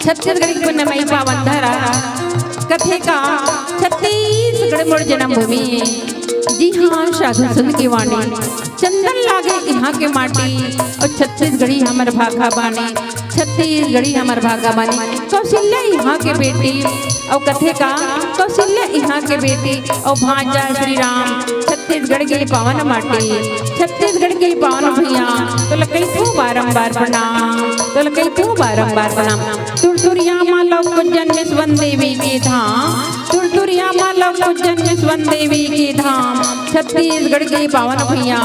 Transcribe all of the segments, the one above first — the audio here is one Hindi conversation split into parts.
छत्तीसगढ़ की पुण्यमयी पावन धरा कथे का छत्तीसगढ़ मोर जन्मभूमि। जी हाँ, साधु संत की वाणी चंदन लागे यहाँ के माटी और छत्तीसगढ़ी हमर भागा बानी, छत्तीसगढ़ी हमर भागा बानी। कौशल्या यहाँ के बेटी और कथे का कौशल्या यहाँ के बेटी और भांजा श्री राम छत्तीसगढ़ के पावन माटी, छत्तीसगढ़ के पावन भैया तो लकई तू बारंबार प्रणाम, तो लकई तू बारंबार प्रणाम। तुरतुरिया मालव कुंजन विश्वन देवी के धाम, तुरतुरिया मालव कुंजन विश्वन देवी के धाम, छत्तीसगढ़ के पावन भैया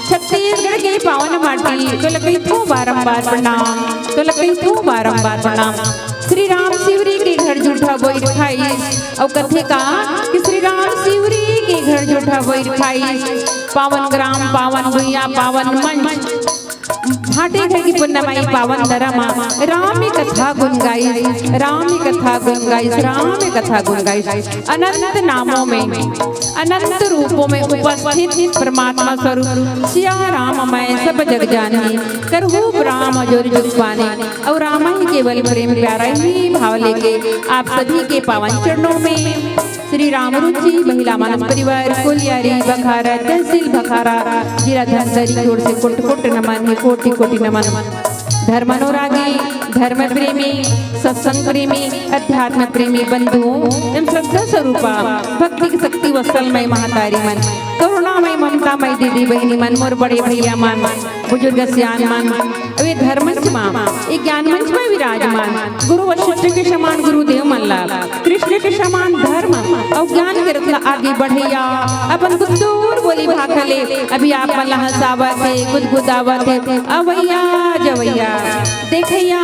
छत्तीसगढ़ के पावन माटी तो लकई तू बारंबार प्रणाम, तो लकई तू बारंबार प्रणाम। श्री राम शिवरी के घर जूठा बोई खाई और कथे का कि श्री राम शिवरी के घर जूठा बोई खाई, पावन ग्राम पावन भैया पावन मंच भाटे घर की पुण्यमयी पावन धरमा राम कथा गुन गाई, राम कथा गुन गाई, राम कथा गुन गाई। अनंत नामों में अनंत रूपों में उपस्थित परमात्मा स्वरूप सिया राम मैं सब जग जानी करहु राम जोर जुग पाने और राम ही केवल प्रेम प्यारा ही भाव लेके आप सभी के पावन चरणों में श्री राम रुचि महिला मानस परिवार कुलियारी बखारा तहसील बखारा जिला धनसरी की ओर से कोट कोट नमन है, कोटि कोटि नमन। धर्मानुरागी धर्म प्रेमी सत्संग प्रेमी अध्यात्म प्रेमी बंधुओं एवं श्रद्धा स्वरूपा भक्ति की शक्ति वत्सलमय महातारी मन करुणामय ममतामय दीदी बहनी मन मोर बड़े भैया मन बुजुर्ग सियान मन वे धर्मंच माँ एक ज्ञान मंच में विराजमान गुरु वशिष्ठ के समान गुरुदेव मल्ला कृष्ण के समान धर्म और ज्ञान के रत्न आगे बढ़ैया अपन गुदूर बोली भाखले अभी आप मल्ला हंसावत है गुदगुदावत है अवैया जवैया देखैया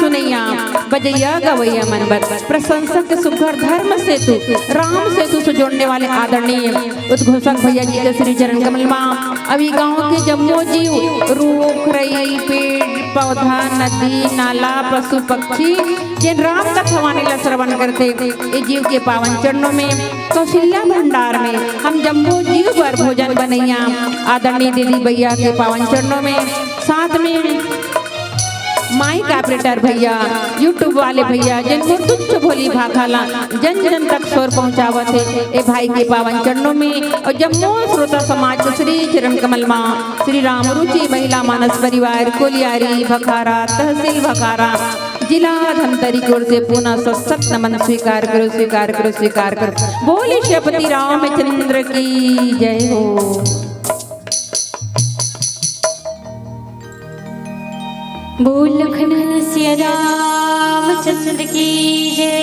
सुनैया बजैया गवैया मनबत प्रशंसक सुघर धर्म सेतु राम सेतु से जोड़ने वाले आदरणीय उद्घोषक भैया जी के श्री चरण कमल माँ अभी गांव के जम्मो जीव रूख रई पेड़ पौधा नदी नाला पशु पक्षी जिन राम कथा वाणी ला श्रवण करते ये जीव के पावन चरणों में कौशल्या भंडार में हम जम्मो जीव पर भोजन बनैया आदरणीय दीदी भैया के पावन चरणों में साथ में माइक ऑपरेटर भैया यूट्यूब वाले भैया जिनको तुच्छ भोली भाखाला जन जन तक स्वर पहुंचावत है ए भाई के पावन चरणों में और जम्मू श्रोता समाज श्री चरण कमल माँ श्री राम रुचि महिला मानस परिवार कोलियारी भखारा तहसील भखारा जिला धमतरी की ओर से पुनः सशक्त नमन स्वीकार करो स्वीकार करो स्वीकार करो। बोले श्रीपति रामचंद्र की जय हो। बोल लखन सिया रामचंद्र की जय।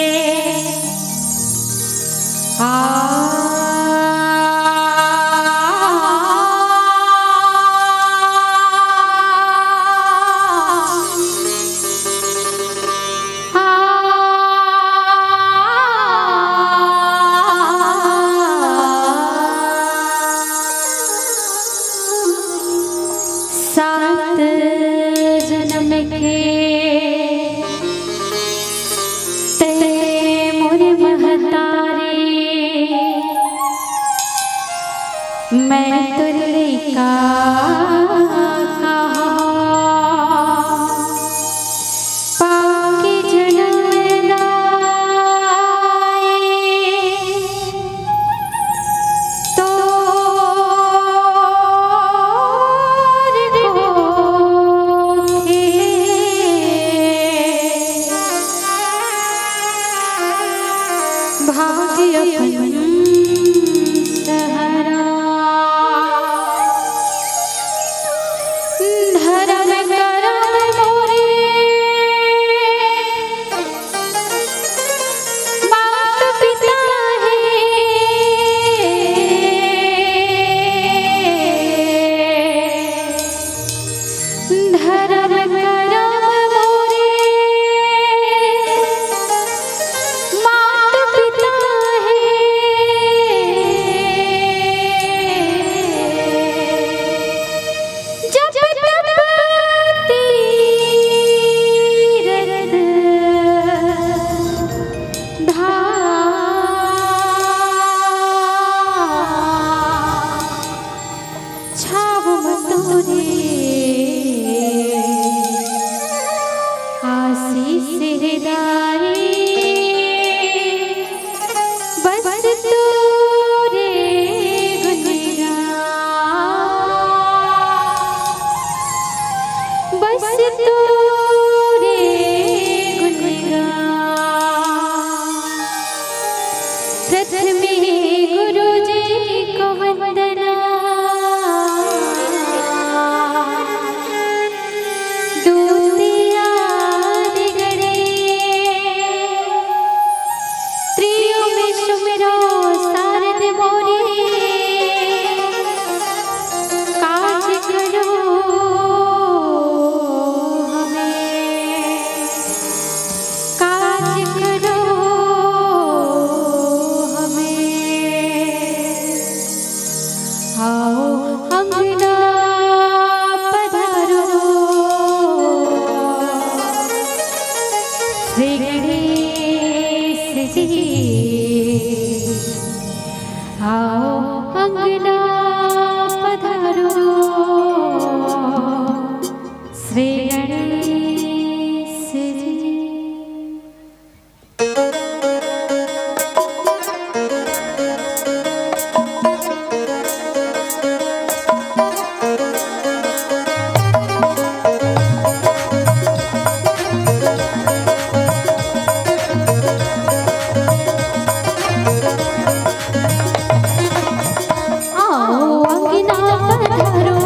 सात जन्म के ते मोरे महतारे मैं तुरले का पाके जन्म दाए तो भाग्य सहरा धर्म करम मोरे मात पिता है धर्म करम मोरे आओ अंगना पधारो श्री गणेश जी। आओ अंगना पधारो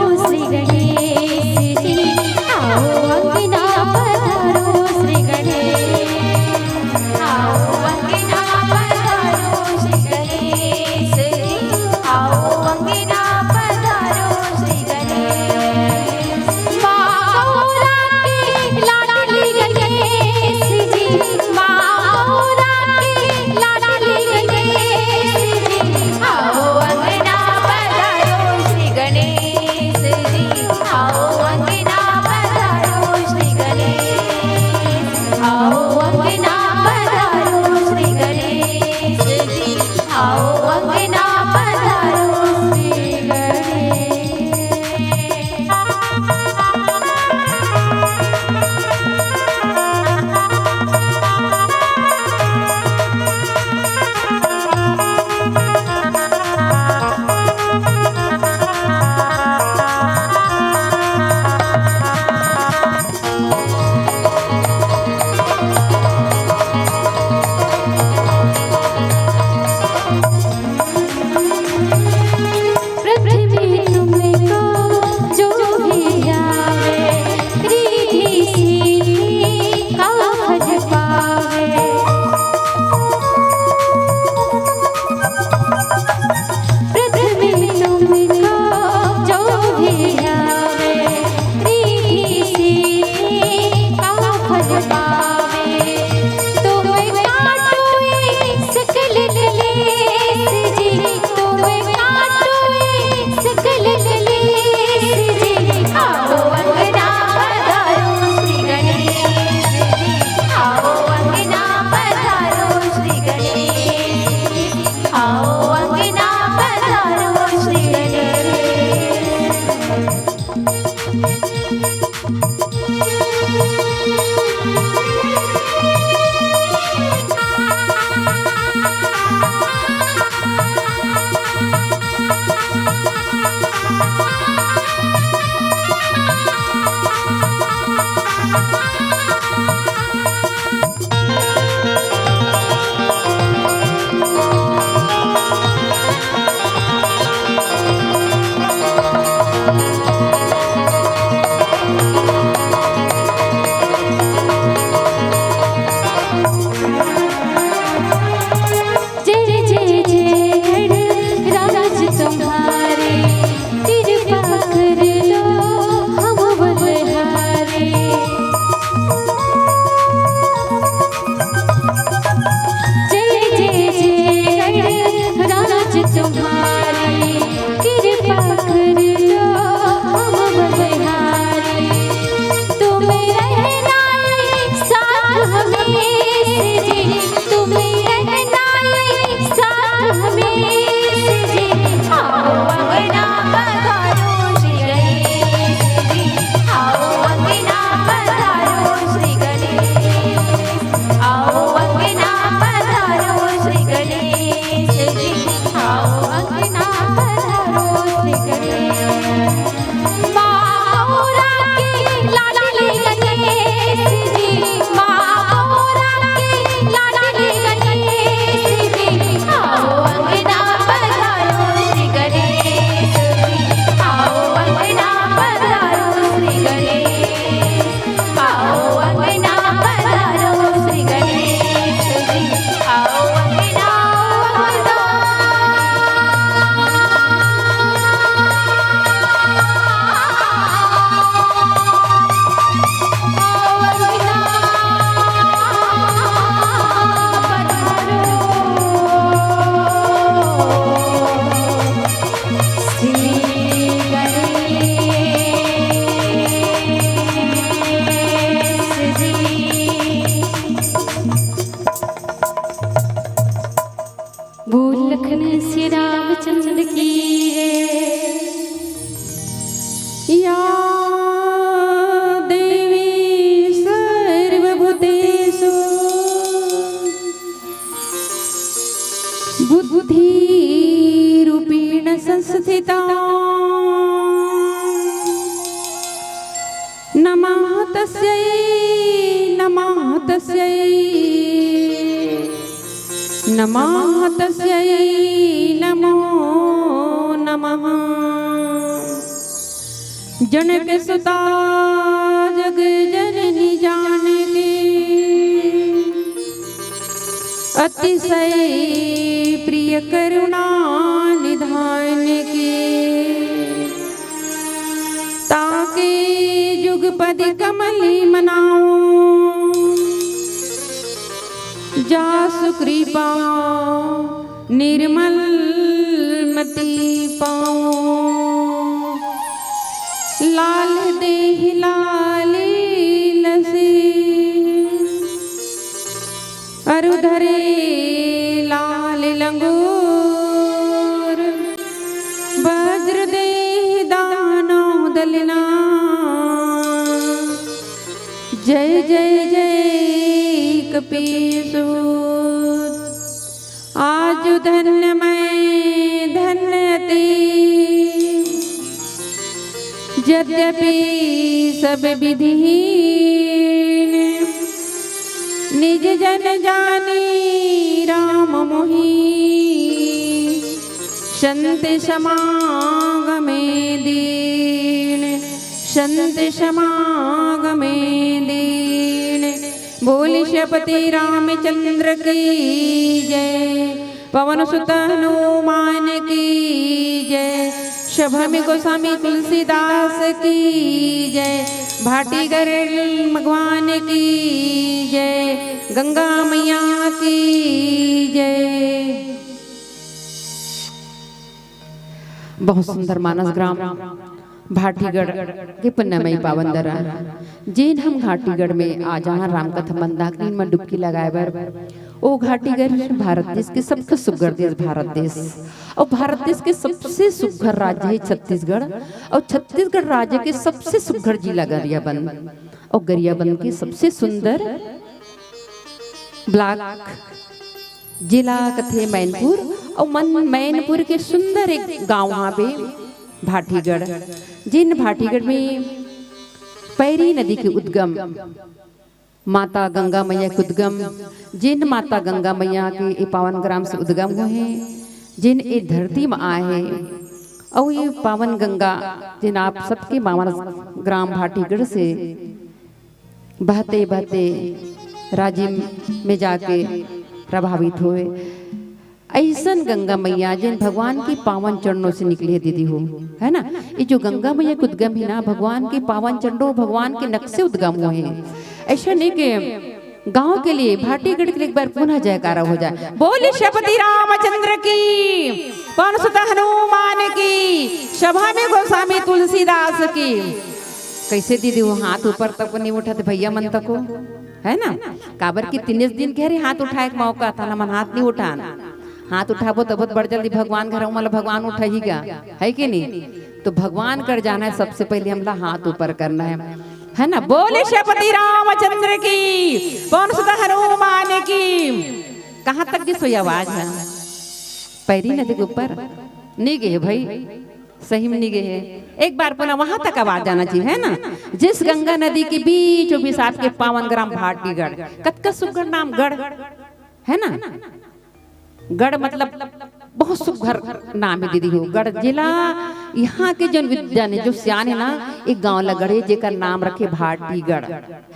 स्थिता नमः तस्यै नमः तस्यै नमः तस्यै नमो नमः। जनक सुता जग जननी जानकी अतिशय प्रिय करुणा निधान की ताके जुगपद कमली मनाओ जासु कृपा निर्मल मति पाओ लाल देह लाल लसी अरुधरे लाल लंगूर वज्र देह दानो दलना जय जय जय कपीसूत आज धन्य मैं धन्यती यद्यपि सब विधिहीन निज जन जानी राम मोही संत समागमे दीन संत समागमे दीन। बोली श्रीपति रामचंद्र की जय पवन सुत हनुमान की जय सभा में गोस्वामी तुलसीदास की जय भाटीगर भगवान की जय गंगा मैया की जय। बहुत सुंदर मानस ग्राम भाटीगढ़ के पुण्यमयी पावन दरा जिन हम घाटीगढ़ में आ जहाँ राम कथा मंदाकिनी में डुबकी लगाए बर ओ घाटीगढ़ भारत देश के सबसे सुघर देश भारत देश और भारत देश के सबसे सुघर राज्य है छत्तीसगढ़ और छत्तीसगढ़ राज्य के सबसे सुघर जिला गरियाबंद और गरियाबंद के सबसे सुंदर ब्लॉक जिला कथे मैनपुर और मैनपुर के सुंदर एक गांव वहाँ पे भाटीगढ़ जिन भाटीगढ़ में पैरी नदी के उद्गम माता गंगा मैया के उद्गम जिन माता गंगा मैया के पावन ग्राम से उद्गम हुए हैं जिन ये धरती में आए हैं और ये पावन गंगा जिन आप सबके पावन ग्राम भाटीगढ़ से बहते बहते राज्य में जाके प्रभावित हुए ऐसन गंगा मैया जिन भगवान के पावन चरणों से निकले दीदी हो है ना। ये जो गंगा मैया के उद्गम है ना भगवान के पावन चरणों भगवान के नक्शे उद्गम हुए हैं। ऐसा नहीं कि गांव के लिए भाटीगढ़ के लिए एक बार पुनः जयकारा हो जाए। बोले श्रीपति रामचंद्र की पवन सुत हनुमान की सभा में गोस्वामी तुलसीदास की। कैसे दीदी वो हाथ ऊपर तक नहीं उठाते भैया मन तक है ना काबर की 3 दिन कह रहे हाथ उठाए मौका था ना मन हाथ नहीं उठाना हाथ उठाबो तो बहुत बड़ जल्दी भगवान घर मतलब भगवान उठाएगा है कि नहीं। तो भगवान कर जाना है सबसे पहले हमला हाथ ऊपर करना है ना। बोले श्रीपति रामचंद्र की पवन सुत हनुमान की। कहाँ तक की सोई आवाज है पैरी नदी के ऊपर नहीं गए भाई सही में नहीं गए। एक बार पुनः वहां तक आवाज जाना चाहिए है ना। जिस गंगा नदी के बीच आपके पावन ग्राम भाटीगढ़ कतका सुघर नाम गढ़ है ना। गढ़ मतलब बहुत सुघर नाम है दीदी हो। गढ़ जिला यहाँ के जो विद्यान जो सियान है ना एक गांव लगड़े जेकर नाम रखे भाटीगढ़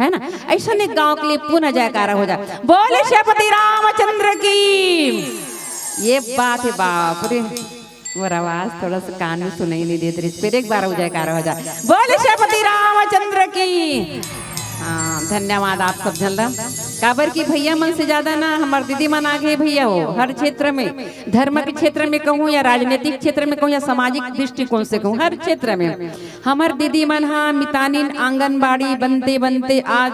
है ना। ऐसा एक गांव के लिए पुनः जयकारा हो जाए। बोले श्रीपति रामचंद्र की। ये बात है बाप रे और आवाज थोड़ा सा कान में सुनाई नहीं देती फिर एक बार हो जयकारा हो जाए। बोले श्रीपति रामचंद्र की। हाँ धन्यवाद आप सब जन काबर की भैया मन से ज्यादा ना हमारे दीदी मन आगे भैया हो हर क्षेत्र में धर्म के क्षेत्र में कहूँ या राजनीतिक क्षेत्र में कहूँ या सामाजिक दृष्टिकोण से कहूँ हर क्षेत्र में हमार दीदी मन हाँ मितानिन आंगनबाड़ी बनते बनते आज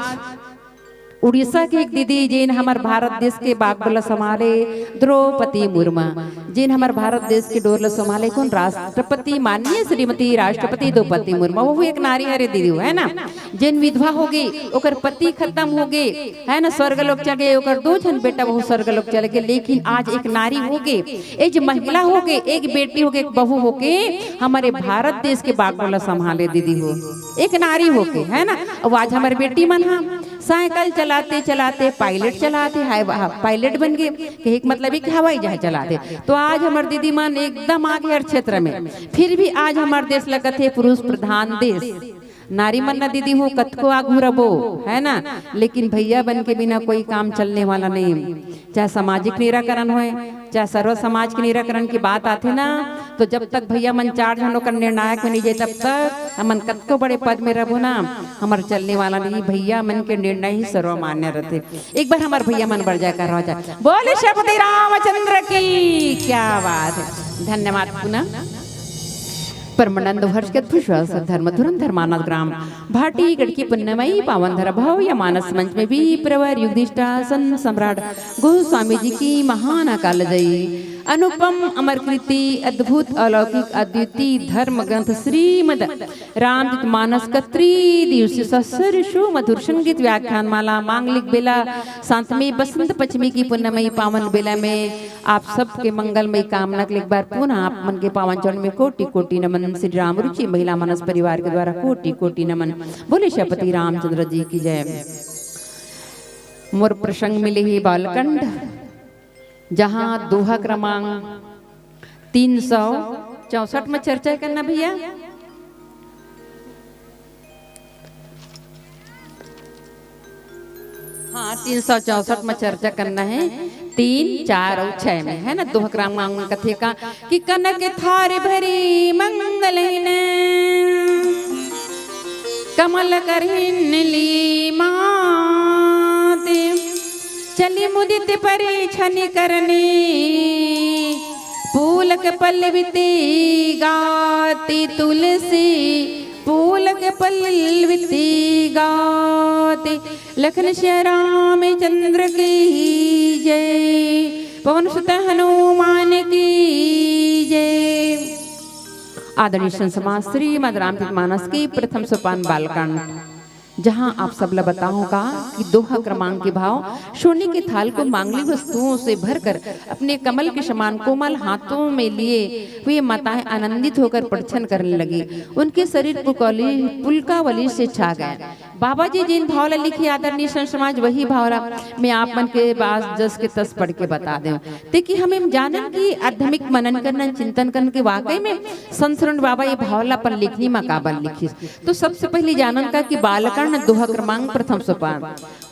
उड़ीसा की एक दीदी जिन हमार भारत देश के बागडोला संभाले द्रौपदी मुर्मू जिन हमारे भारत देश के डोर संभाले कौन राष्ट्रपति माननीय श्रीमती राष्ट्रपति द्रौपदी मुर्मू, वो एक नारी हरे दीदी है ना। जिन विधवा हो गई ओकर पति खत्म हो गए है ना, स्वर्ग लोग चल गए, ओकर 2 जन बेटा वो स्वर्ग लोग चल गए, लेकिन आज एक नारी हो गए, एक महिला हो गए, एक बेटी हो गई, एक बहू हो के हमारे भारत देश के बागडोला संभाले दीदी हो, एक नारी हो के है ना। अब आज हमारे बेटी मन साइकिल चलाते चलाते पायलट चलाते पायलट बन गए, एक मतलब कि हवाई जहाज चलाते। तो आज हमारे दीदी मन एकदम आगे हर क्षेत्र में। फिर भी आज हमारे देश लगत है पुरुष प्रधान देश, नारी मन न दीदी हो कतको आगू रबो है ना, लेकिन भैया बन के बिना कोई काम चलने वाला नहीं। चाहे सामाजिक निराकरण होए, चाहे सर्व समाज के निराकरण की बात आते ना, तो जब तक भैया मन 4 जनों का निर्णायक में नहीं जाए तब तक हमन कतको बड़े पद में रहो ना, हमारे चलने वाला नहीं। भैया मन के निर्णय ही सर्वमान्य रहते। एक बार हमारे भैया मन बढ़ जाए कर जाए, बोले श्रीपति रामचंद्र की, क्या बात है। धन्यवाद पुनः। परमानंद हर्ष के विश्वास धर्मधुरम धर्मानंद ग्राम भाटी गढ़की पुण्यमयी पावन धरा भाव या मानस मंच में भी प्रवर युधिष्ठा सन सम्राट गोस्वामी जी की महान अकालजयी अनुपम अमर कृति अद्भुत अलौकिक अद्वितीय धर्म ग्रंथ श्रीमद रामचरित मानस का त्रिदिवसीय ससुर मधुर संगीत व्याख्यान माला मांगलिक बेला शांतमयी बसंत पंचमी की पुण्यमयी पावन बेला में आप सबके मंगलमयी कामना के एक बार पुनः आप मन के पावन चरण में कोटि कोटि नमन। श्री राम रुचि महिला मानस परिवार के द्वारा कोटि कोटि नमन। बोले श्रीपति रामचंद्र जी की जय। मोर प्रसंग मिले ही बालकंड, जहां दोहा क्रमांक 364 में चर्चा करना भैया। हाँ 364 में चर्चा करना है, 3, 4 और 6 में है ना। दोहा क्रमांक कथे का कि कनक थारे भरी मंगलहीन कमल करहिन ली माते चली मुदित परे छनि करने फूलक पल्लविते गाती तुलसी फूलक पल्लविते गाते लखन श्री राम चंद्र की जय। पवन सुत हनुमान की जय। आदरणीय संत समाज श्रीमद रामचरित मानस की प्रथम सोपान बालकांड, जहां आप सब ला बताऊंगा कि दोहा क्रमांक के भाव सोने के थाल को मांगलिक वस्तुओं से भरकर अपने कमल के समान कोमल हाथों में लिए वे माताएं आनंदित होकर प्रदर्शन करने लगी। उनके शरीर पुलकावली से छा गए। बाबा जी जिन भावला लिखी आदरणीय संत समाज वही भावला मैं आप मन के पास जस के तस पढ़ के बता दें, ताकि हमें जानन की आध्यात्मिक मनन करना चिंतन करने के वाकई में संतरण बाबा ये भावला पर लिखनी मकाबल लिखी। तो सबसे पहले जानन का कि बालकांड दोहा क्रमांक प्रथम सोपान।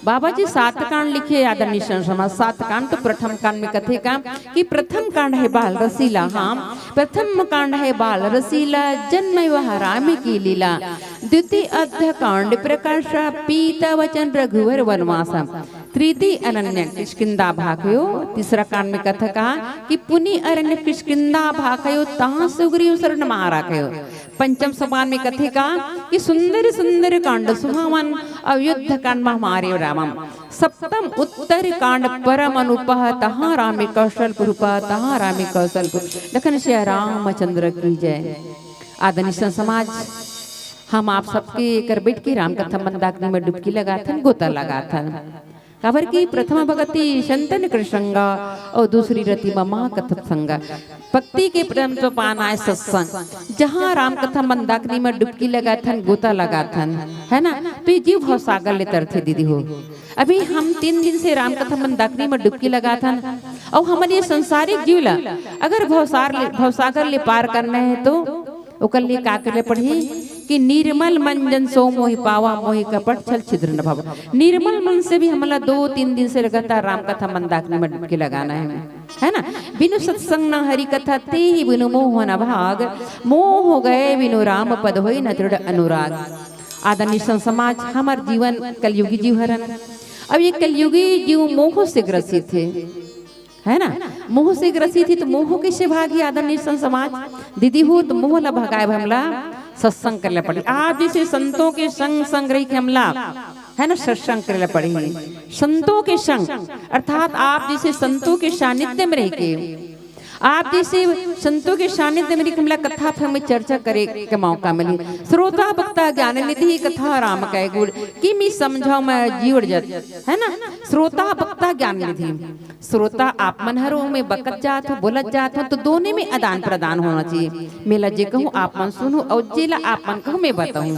बाबा जी 7 कांड लिखे आदरणीय संत समाज। 7 कांड तो प्रथम कांड में कथे का कि प्रथम कांड है बाल रसीला। हाँ प्रथम कांड है बाल रसीला जन्म वह राम की लीला। द्वितीय अध्याय कांड प्रकाश पीता वचन रघुवर वनवास। तृतीय अरण्य किष्किंधा भागयो। तीसरा कांड में कथा कहा कि पुनि अरण्य किष्किंधा भागयो तहाँ सुग्रीव शरण महाराखयो। पंचम सोपान में कथे का कि सुंदर सुंदर कांड सुहावन अयुद्ध कांड हमारे रामम। सप्तम उत्तर कांड परम अनुपह तहाँ रामे कौशलपुर तहाँ रामे कौशलपुर। लखन श्री रामचंद्र की जय। आदरणीय संत समाज हम आप सबके कर बैठ के राम कथा मंदाकिनी में डुबकी लगाथन गोता लगाथन। काबर की प्रथम भगति संतन कृष्णंगा और दूसरी रति ममा कथा संगा। भक्ति के प्रेम तो पाना है सत्संग, जहाँ राम कथा मंदाकिनी में डुबकी लगाथन गोता लगाथन है ना। तो ये जीव भाव सागर ले तरथे दीदी हो। अभी हम 3 दिन से राम कथा मंदाकिनी में डुबकी लगाथन और हमारे ये संसारिक जीव ला अगर भवसागर ले पार करना है तो ओकर लिए का करे पढ़ी कि निर्मल मन जन सो मोहि पावा मोहि कपट छल छिद्र न भव। निर्मल मन से भी हमला 2-3 दिन से लगातार राम कथा मंदाकिनी में डुबकी लगाना है ना। बिनु सत्संग न हरि कथा ते ही बिनु मोह न भाग। मोह हो गए बिनु राम पद होई न दृढ़ अनुराग। आदरणीय संत समाज हमार जीवन कलयुगी जीव हरन। अब ये कलयुगी जीव मोह से ग्रसित थे है ना। मोह से ग्रसित थी तो मोह कैसे भागी आदरणीय संत समाज दीदी हो। तो मोह ला भगाए हमला सत्संग करले पड़ी। आप जैसे संतों के संग संग रही के हमला है ना सत्संग करले पड़ी। संतों के संग अर्थात आप जैसे संतों के सानिध्य में रह के आप जैसे संतों के सानिध्य मेरी कमला कथा पर हमें चर्चा करे के मौका मिली। श्रोता भक्ता ज्ञान निधि कथा राम कह गुण कि मी समझाओ मैं जीवड़ जत, है ना। श्रोता भक्ता ज्ञान निधि, श्रोता आप मनहरों में बकत जात हो बोलत जात हो तो दोनों में आदान प्रदान होना चाहिए। मेला जे कहूँ आप मन सुनू और जेला आप मन कहूँ मैं बताऊँ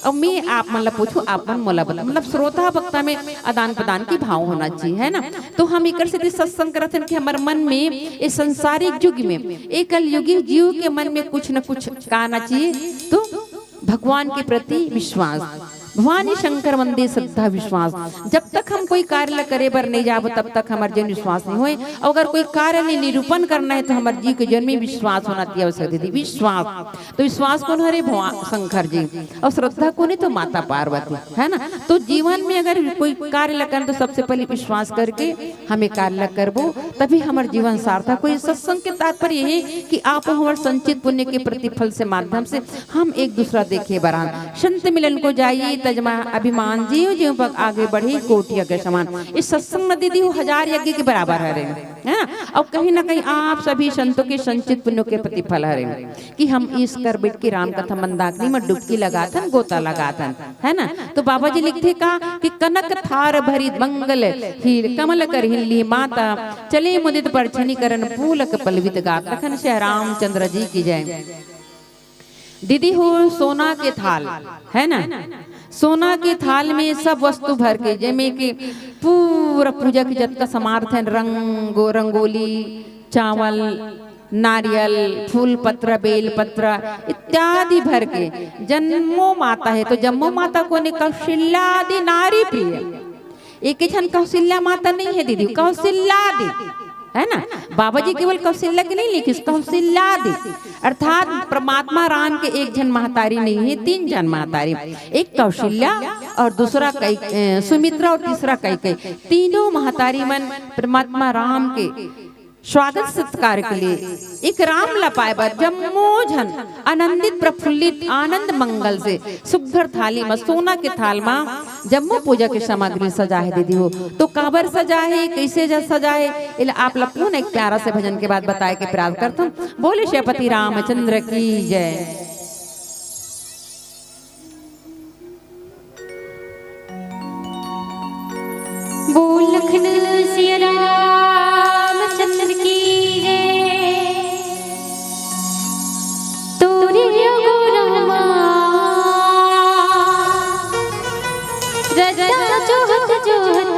और मैं आप मतलब पूछूं आप मन मोला बता, मतलब श्रोता भक्ता में आदान प्रदान की भाव होना चाहिए, है ना। तो हम एक से सत्संग करते हैं कि हमारे मन में इस संसारिक युग में एक कलयुगी जीव के मन में कुछ न कुछ कहना चाहिए। तो भगवान के प्रति विश्वास, भवानी शंकर मंदिर श्रद्धा विश्वास। जब तक हम कोई कार्य करे बर नहीं जाब तब तक हमारे जन विश्वास नहीं होए। अगर कोई कार्य ने निरूपण करना है तो हमारे जीव के जन्म में विश्वास होना चाहिए। आवश्यक थी विश्वास, तो विश्वास कौन हरे भगवान शंकर जी और श्रद्धा कौन है तो माता पार्वती, है ना। तो जीवन में अगर कोई कार्य करें तो सबसे पहले विश्वास करके हमें कार्य करबो तभी हमारे जीवन सार्थक हो। सत्संग के तात्पर्य है कि आप हमारे संचित पुण्य के प्रतिफल से माध्यम से हम एक दूसरा देखे बरान संत मिलन को जाइए तजमा अभिमान जीव जीव पर आगे बढ़े कोटि यज्ञ समान। इस सत्संग नदी दी 1000 यज्ञ के बराबर है ना। और कहीं ना कहीं आप सभी संतों के संचित पुण्यों के प्रतिफल है कि हम इस कर बैठ के राम कथा मंदाकिनी में डुबकी लगाथन गोता लगाथन, है ना। तो बाबा जी लिखते का कि कनक थार भरी मंगल हीर कमल कर हिल्ली माता चले मुदित पर छनी करन फूलक पलवित गा तखन से रामचंद्र जी की जय। दीदी हो सोना के थाल, है ना। सोना के थाल में सब वस्तु भर के जैमे के पूरा पूजा के जत का समार्थ है, रंगोली चावल नारियल फूल पत्र बेल पत्र इत्यादि भर के जन्मो माता है। तो जन्मो माता को ने कौशल्या आदि नारी प्रिय, एक क्षण कौशल्या माता नहीं है दीदी, कौशल्या दी, है ना। बाबा जी केवल कौशल्या के नहीं लिखी, कौशल्या दी अर्थात परमात्मा राम के एक जन महतारी नहीं है, 3 जन महतारी, एक कौशल्या और दूसरा सुमित्रा और तीसरा कैकेयी। तीनों महतारी मन परमात्मा राम के स्वागत सत्कार के लिए एक राम लपाए बर जम्मो जन आनंदित प्रफुल्लित आनंद मंगल से सुघर थाली में सोना के थाल में जम्मो पूजा की सामग्री सजा है दीदी हो। तो काबर सजा है कैसे सजा है इला आप लपून एक प्यारा से भजन के बाद बताए के प्रयास करता हूँ। बोले श्रीपति रामचंद्र की जय। बोल लखन सिया रामचंद्र की जय। तोरी गुरमा रदा जोहत जोहत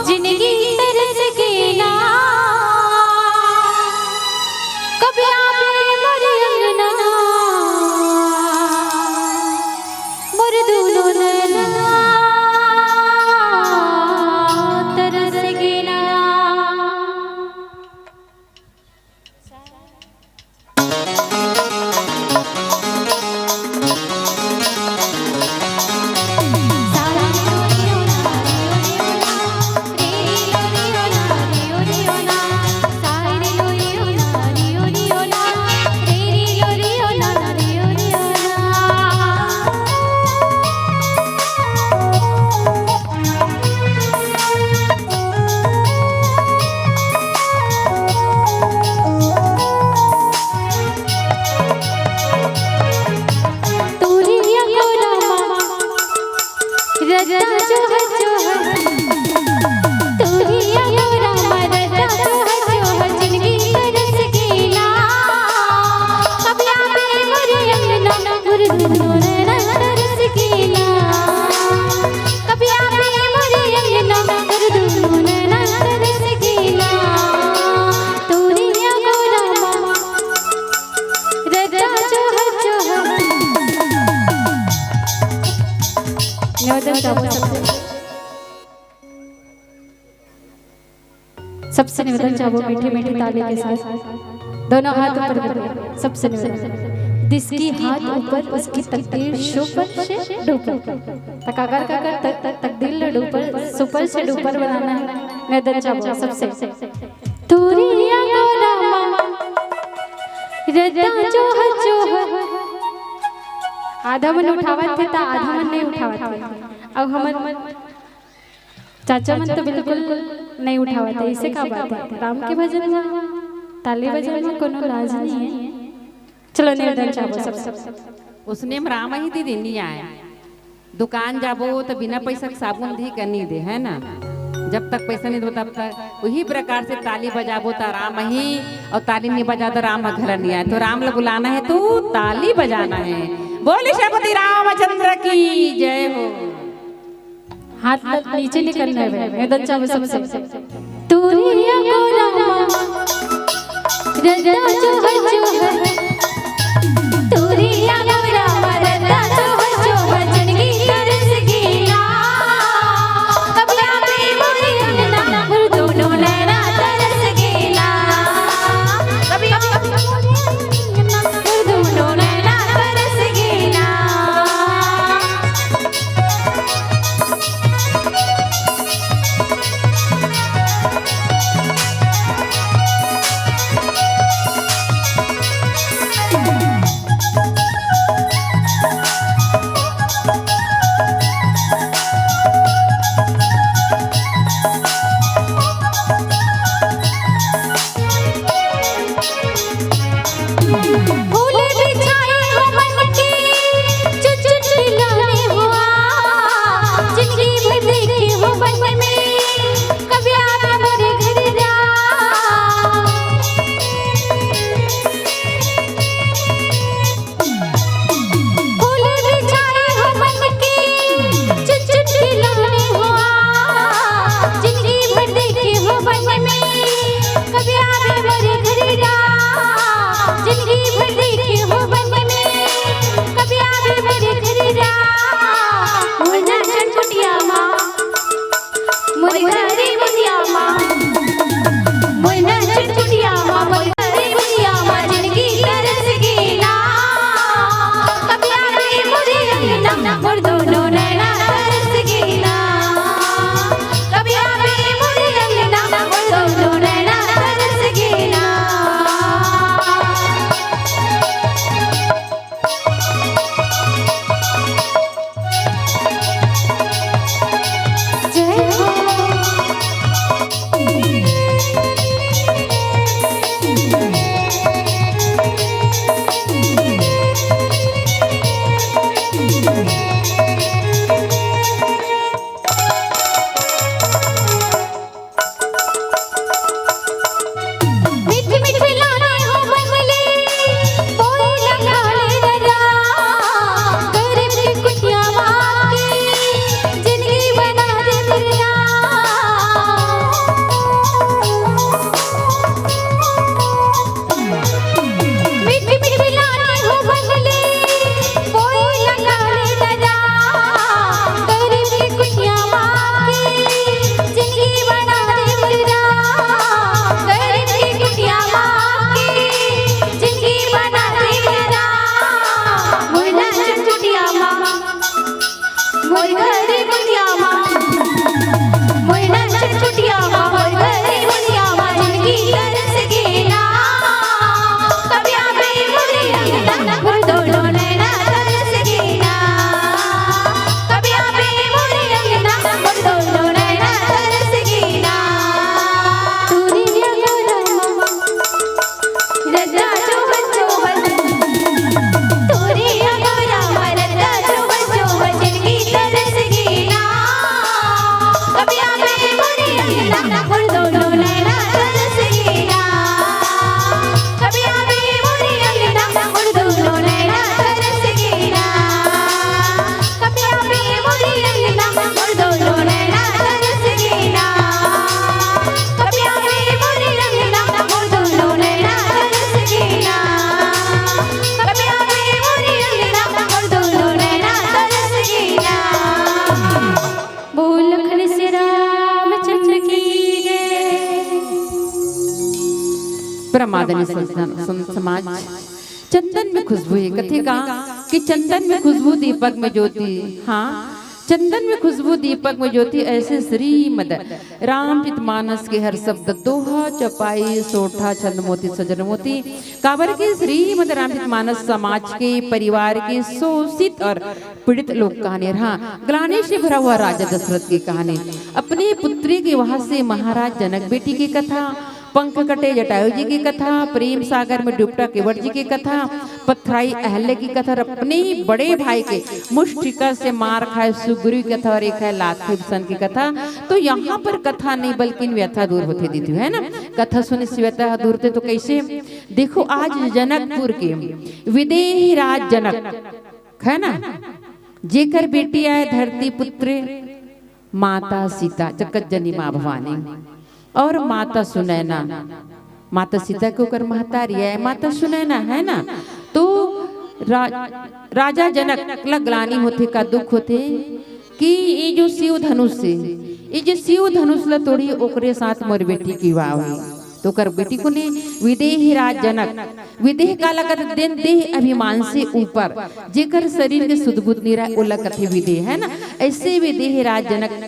जिंदगी तरस गेला कभी आवे मोर अंगना मोर दूनो नैना सबसे निवेदन चाहो मीठी मीठी ताली के साथ दोनों हाथ ऊपर करें। सबसे निवेदन जिसकी हाथ ऊपर उसकी तकदीर सुपर से डूपर तक अगर का कर तकदीर डूपर सुपर से डूपर बनाना है। निवेदन चाहो सबसे तूरिया गोलामा रदा जोह आधा मन उठावत थे ता आधा मन नहीं उठावत थे। अब हमर चाचा मन तो बिल्कुल नहीं उठावा था, इसे का बात है। राम के भजन में ताली बजाने में कोनो लाज नहीं है। चलो निवेदन चाहो सब उसने में राम ही दीदी नहीं आया। दुकान जाबो तो बिना पैसा के साबुन दी करनी दे, है ना। जब तक पैसा नहीं दो तब तक वही प्रकार से ताली बजाबो तो राम ही, और ताली नहीं बजा तो राम घर नहीं आए। तो राम ला बुलाना है तो ताली बजाना है। बोले श्रीपति रामचंद्र की जय हो। हाथ नीचे नहीं करना है। निवेदन चाहो सबसे तूरिया को रामा रदा जो है तूरिया को रामा रदा जो है जिंदगी तरस गीला कभी आपे मोरे अंगना फिर दोनों नैना तरस गीला कभी आपे मोरे अंगना फिर दोनों नैना तरस गीला। परमादनी संत समाज चंदन में खुशबू है। कथी का कि चंदन में खुशबू दीपक में ज्योति। हाँ चंदन में खुशबू दीपक में ज्योति, ऐसे श्रीमद रामचरितमानस के हर शब्द दोहा चौपाई सोठा छंद मोती सजन मोती काबर के श्रीमद रामचरितमानस समाज के परिवार के शोषित और पीड़ित लोग कहानी रहा। ग्लानि से भरा हुआ राजा दशरथ की कहानी, अपनी पुत्री के वहां से महाराज जनक बेटी की कथा, पंख कटे जटायु जी की कथा, प्रेम सागर में डूबता केवट जी की कथा, पथराई अहल्य की कथा, और अपने ही बड़े भाई के मुष्टिका से मार खाए सुग्रीव की कथा, और एक है लाक्षिसन की कथा। तो यहाँ पर कथा नहीं बल्कि व्यथा दूर होते दीदी है ना, कथा सुने से व्यथा दूर होते। तो कैसे देखो, आज जनकपुर के विदेही राज जनक है ना, जेकर बेटी आए धरती पुत्र माता सीता जगत जननी माँ भवानी, और माता सुनैना, माता सीता के ऊपर महतारी है माता सुनैना है ना। तो राजा जनक ग्लानि होते का दुख होते कि ये जो शिव धनुष से ये जो शिव धनुष ला तोड़ी ओकरे साथ मोर बेटी की विवाह हुई। तो कर बेटी को ने विदेही राज जनक, विदेह का लगत दिन देह अभिमान से ऊपर, जेकर शरीर के सुध बुध निरा ओला कथे विदेह है ना। ऐसे विदेही राज जनक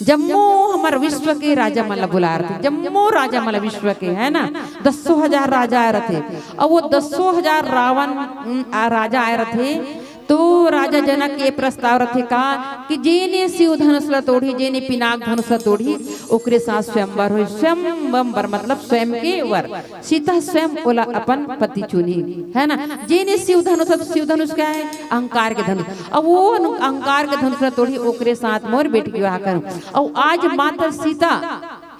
जम्मो हमार विश्व के राजा मला बुला रहे थे, जम्मो राजा मला विश्व के है ना, 10,000 राजा आए रहे थे, और वो 10,000 रावण राजा आए रहे थे। तो राजा जनक ये प्रस्ताव रखे का कि जेने शिव धनुष ला तोड़ी, जेने पिनाक धनुष ला तोड़ी ओकरे साथ स्वयंवर हो। स्वयंवर मतलब स्वयं के वर, सीता स्वयं ओला अपन पति चुनी है ना। जेने शिव धनुष क्या है, अहंकार के धनुष, अब वो अहंकार के धनुष ला तोड़ी ओकरे साथ मोर बेटी की विवाह करूं। और आज माता सीता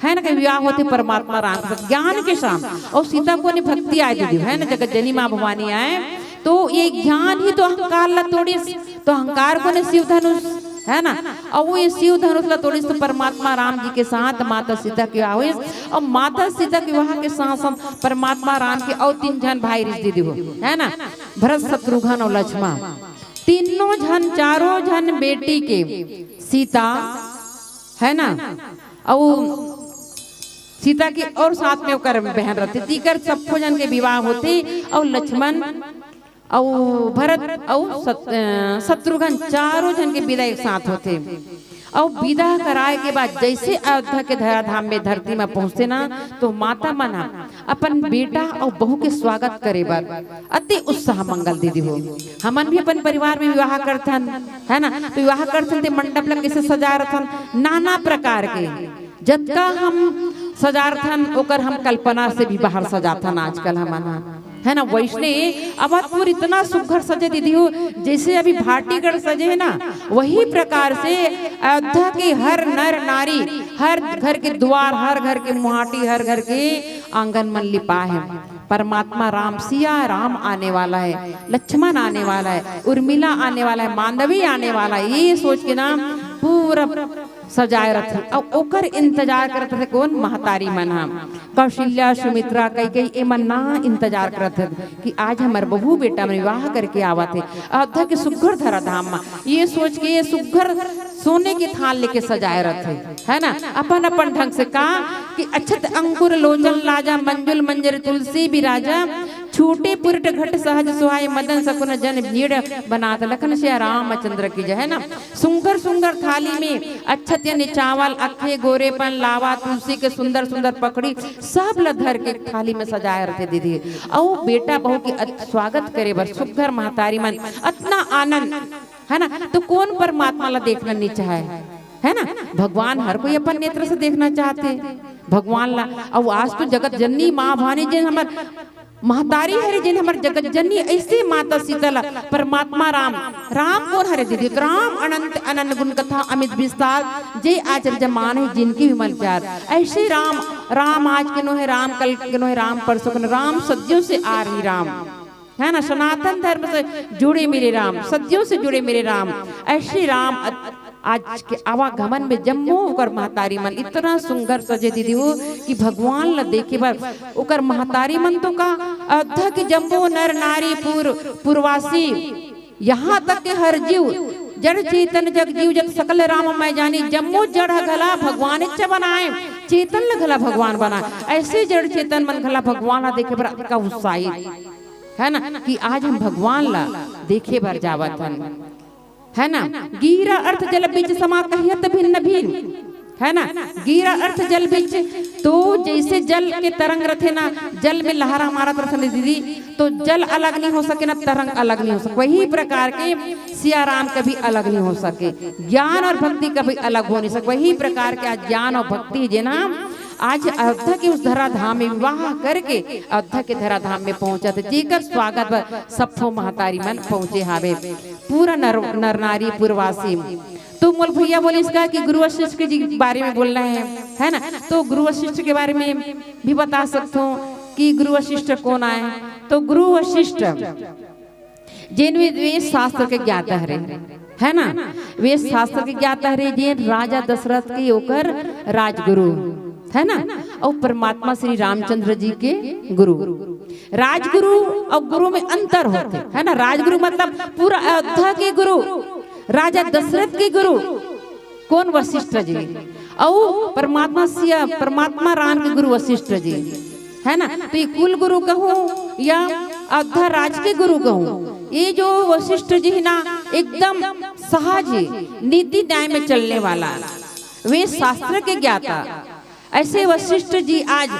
है ना कि विवाह होते परमात्मा राम के साथ ज्ञान के साथ, और सीता को भक्ति आए दीदी है ना, जगत जननी माँ भवानी आए। तो ये ज्ञान ही तो अहंकार ला तोड़ी, तो अहंकार को ने शिव धनुष है ना, और वो ये शिव धनुष ला तोड़ी तो परमात्मा राम जी के साथ माता सीता के विवाह हुई। और माता सीता के विवाह के साथ परमात्मा राम के और 3 जन भाई रिश्ते दीदी हो है ना, भरत शत्रुघ्न और लक्ष्मण, तीनों जन 4 जन बेटी के सीता है ना, और सीता की और साथ में कर बहन रहते, तीकर सबको जन के विवाह होते, और लक्ष्मण और भरत और शत्रुघ्न 4 जन के विदा एक साथ होते। और विदा कराए के बाद जैसे अयोध्या के धराधाम में धरती में पहुंचते ना, तो माता मना अपन बेटा और बहू के स्वागत करे बार अति उत्साह मंगल दीदी हो। हमन भी अपन परिवार में विवाह करथन है ना, तो विवाह करथन मंडप लग कैसे सजा रथन, नाना प्रकार के जतका हम सजारथन ओकर हम कल्पना से भी बाहर सजाथन आजकल हमन है ना। वैष्णे अवधपुर इतना सुघर सजे दीदी हो, जैसे अभी भाटीगढ़ सजे है ना, वही प्रकार से अयोध्या के हर नर नारी, हर घर के द्वार, हर घर के मुहाटी, हर घर के आंगन मन लिपा है। परमात्मा राम, सिया राम आने वाला है, लक्ष्मण आने वाला है, उर्मिला आने वाला है, मांडवी आने वाला है, ये सोच के ना पूरा सजाए रथे। और ओकर इंतजार करते थे कौन, महतारी मन हम कौशल्या सुमित्रा कई ए मन ना इंतजार करते थे कि आज हमार बहू बेटा में विवाह करके आवा थे अयोध्या के सुघर धरा धाम में। ये सोच के ये सुघर सोने के थाल लेके सजाए रथे है ना, अपन अपन ढंग से कहा कि अक्षत अंकुर लोचन लाजा, मंजुल मंजर तुलसी बिराजा, छूटे पुरट घट सहज सुहाय, मदन सकुन जन भीड़ बनात, लखन से रामचंद्र की जय है ना। सुंदर सुंदर थाली में अच्छत यानी चावल, अखे, गोरेपन, लावा, तुलसी के सुंदर सुंदर पकड़ी सब लधर के थाली में सजाए रखे दीदी। और बेटा बहू के स्वागत करे बर सुघर महतारी मन इतना आनंद है ना। तो कौन परमात्मा ला देखना नहीं चाहे है ना, भगवान हर कोई अपन नेत्र से देखना चाहते भगवान ला। और आज तो जगत जननी माँ भवानी जिन हमार महतारी हरे, जिन हमार जगत जननी ऐसे माता सीता परमात्मा राम, राम कौन हरे दीदी, तो राम अनंत अनंत गुण कथा अमित विस्तार, जय आचर जमान है जिनकी विमल प्यार। ऐसे राम, राम आज के नो है राम, कल के नो है राम, परसों के राम, सदियों से आ रही राम है ना। सनातन धर्म से जुड़े मेरे राम, सदियों से जुड़े मेरे राम। ऐसे राम आज के आवागमन में जम्मू ओकर महतारी मन इतना सुंदर सजे दीदी हो कि भगवान ला देखे बार ओकर महतारी मन तो का अयोध्या के जम्मू नर नारी पूर्वासी, यहाँ तक के हर जीव जड़ चेतन जग जीव जग सकल राम मैं जानी, जम्मू जड़ घला भगवान इच्छा बनाए, चेतन ल घला भगवान बनाए। ऐसे जड़ चेतन मन घला भगवान ला देखे बार का उत्साहित है ना कि आज हम भगवान ला देखे बार जावत हन है ना। गीरा अर्थ जल बीच समा कहियत भिन्न भिन्न, है ना। गीरा अर्थ जल बीच, तो जैसे जल के तरंग रथे ना, जल में लहरा हमारा तरफ दीदी, तो जल अलग नहीं हो सके ना तरंग अलग नहीं हो सके, वही प्रकार के सिया राम कभी अलग नहीं हो सके, ज्ञान और भक्ति कभी अलग हो नहीं सके, वही प्रकार के ज्ञान और भक्ति जे ना आज अयोध्या के उस धराधाम में विवाह करके अयोध्या के धराधाम में पहुंचा थे, जेकर स्वागत सफो महतारी मन पहुंचे हावे, पूरा नर नारी पूर्वासी। तो मोल भैया बोले इसका कि गुरु वशिष्ठ के जी बारे में बोलना है ना। तो गुरु वशिष्ठ के बारे में भी बता सकता हूँ कि गुरु वशिष्ठ कौन आए। तो गुरु वशिष्ठ जिन वेद शास्त्र के ज्ञाता है ना, वेद शास्त्र के ज्ञाता है, जिन राजा दशरथ के होकर राजगुरु है ना, और परमात्मा श्री रामचंद्र जी के गुरु। राजगुरु और गुरु में अंतर होते है ना। राजगुरु मतलब पूरा अयोध्या के गुरु, राजा दशरथ के गुरु कौन? वशिष्ठ जी। और परमात्मा राम के गुरु वशिष्ठ जी, है ना। तो ये कुल गुरु कहूँ या अयोध्या राज के गुरु कहूँ, ये जो वशिष्ठ जी है ना एकदम सहज नीति न्याय में चलने वाला, वे शास्त्र के ज्ञाता। ऐसे वशिष्ठ जी आज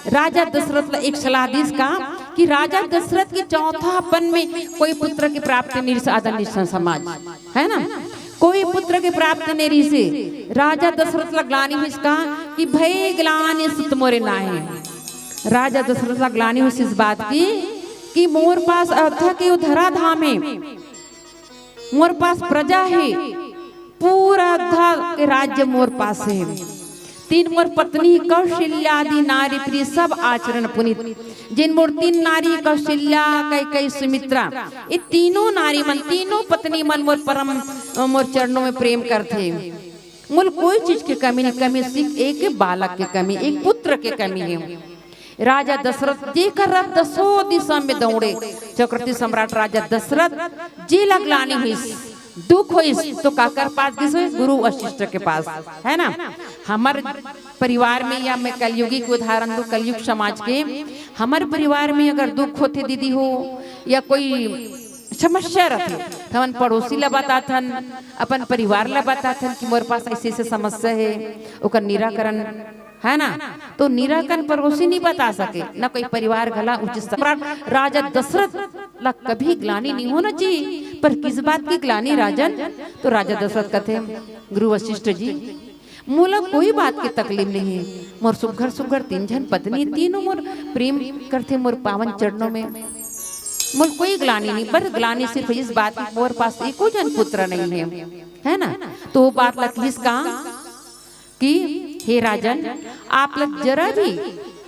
राजा दशरथ एक सलाह दीस का कि राजा दशरथ के चौथापन में कोई पुत्र की प्राप्ति नहीं समाज, है ना। कोई पुत्र की प्राप्ति नहीं से राजा दशरथ ला ग्लानि हुई इसका कि भय ग्लानि सुत मोरे नाहे। राजा दशरथ ला ग्लानि हुई इस बात की कि मोर पास अयोध्या के धराधाम है, मोर पास प्रजा है, पूरा अयोध्या के राज्य मोर पास है, तीन मोर पत्नी कौशल्या आदि नारी प्रिय सब आचरण पुनित। जिन मोर तीन नारी कौशल्या कैकेयी सुमित्रा, ये तीनों नारी मन तीनों पत्नी मन मोर परम मोर चरणों में प्रेम करते। मोल कोई चीज की कमी नहीं, कमी सिर्फ एक बालक की कमी, एक पुत्र की कमी है। राजा दशरथ जी कर रथ 10 दिशा में दौड़े, चक्रवर्ती सम्राट राजा दशरथ जी लगलानी हुई दुख हो तो काकर पास किस गुरु वशिष्ठ के पास, है ना। हमारे परिवार में या मैं कलयुगी के उदाहरण दूं, कलयुग समाज के हमारे परिवार में अगर दुख होते दीदी हो या कोई समस्या रहती तो हम पड़ोसी ला बताथन, अपन परिवार ला बताथन कि मोर पास ऐसे ऐसे समस्या है, ओकर निराकरण, है ना। तो निराकरण पड़ोसी नहीं बता सके, न कोई परिवार गला उचित। सम्राट राजा दशरथ ला कभी ग्लानि नहीं होना चाहिए, पर किस बात की ग्लानि राजन? तो राजा दशरथ कहते गुरु वशिष्ठ जी मोला कोई बात की तकलीफ नहीं है, मोर सुघर सुघर 3 जन पत्नी, तीनों मोर प्रेम करते मोर पावन चरणों में, मोर कोई ग्लानि नहीं, पर ग्लानि सिर्फ इस बात की मोर पास एको जन पुत्र नहीं है ना। तो वो बात ला किस का कि हे राजन आप लोग जरा भी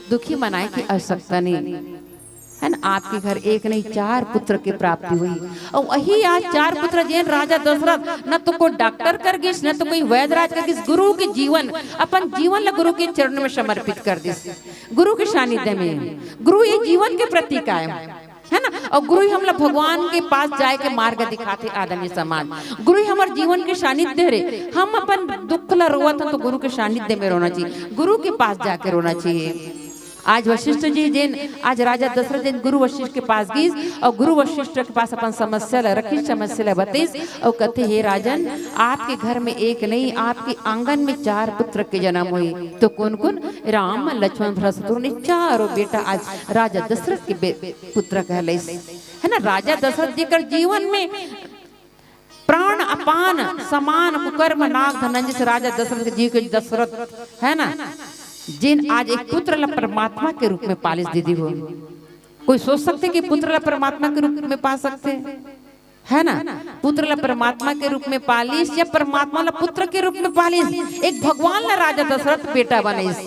दुखी मनाए की आवश्यकता नहीं, है ना। आपके घर एक नहीं 4 पुत्र की प्राप्ति हुई, और वही आज 4 पुत्र जैन राजा दशरथ न तो कोई डॉक्टर कर गिस, न तो कोई वैद्यराज कर गिस, गुरु के जीवन अपन जीवन ला गुरु के चरण में समर्पित कर दिस। गुरु के सानिध्य में, गुरु ये जीवन के प्रतीक है ना। और गुरु ही हम लोग भगवान के पास जाए के मार्ग दिखाते आदरणीय समाज। गुरु ही हमारे जीवन के सानिध्य रे, हम अपन दुख ला रोवत तो गुरु के सानिध्य में रोना चाहिए, गुरु के पास जाके रोना चाहिए। आज वशिष्ठ जी जिन आज राजा दशरथ जिन गुरु वशिष्ठ के पास गई और गुरु वशिष्ठ के पास अपन समस्या ला रखी, समस्या ला बतीस और कहते हे राजन आपके घर में एक नहीं आपके आंगन में 4 पुत्र के जन्म हुई। तो कौन कौन? राम लक्ष्मण भरत शत्रुघ्न, चारों बेटा आज राजा दशरथ के पुत्र कहले, है ना। राजा दशरथ जी कर जीवन में प्राण अपान समान कुकर्म नाग धनंजय से राजा दशरथ जी के दशरथ, है ना, जिन आज एक पुत्र ला परमात्मा के रूप में पालिस दीदी हो। कोई सोच सकते कि पुत्र ला परमात्मा के रूप में पा सकते, है ना। पुत्र ला परमात्मा के रूप में पालिस या परमात्मा ला पुत्र के रूप में पालिस, एक भगवान ला राजा दशरथ बेटा बनिस,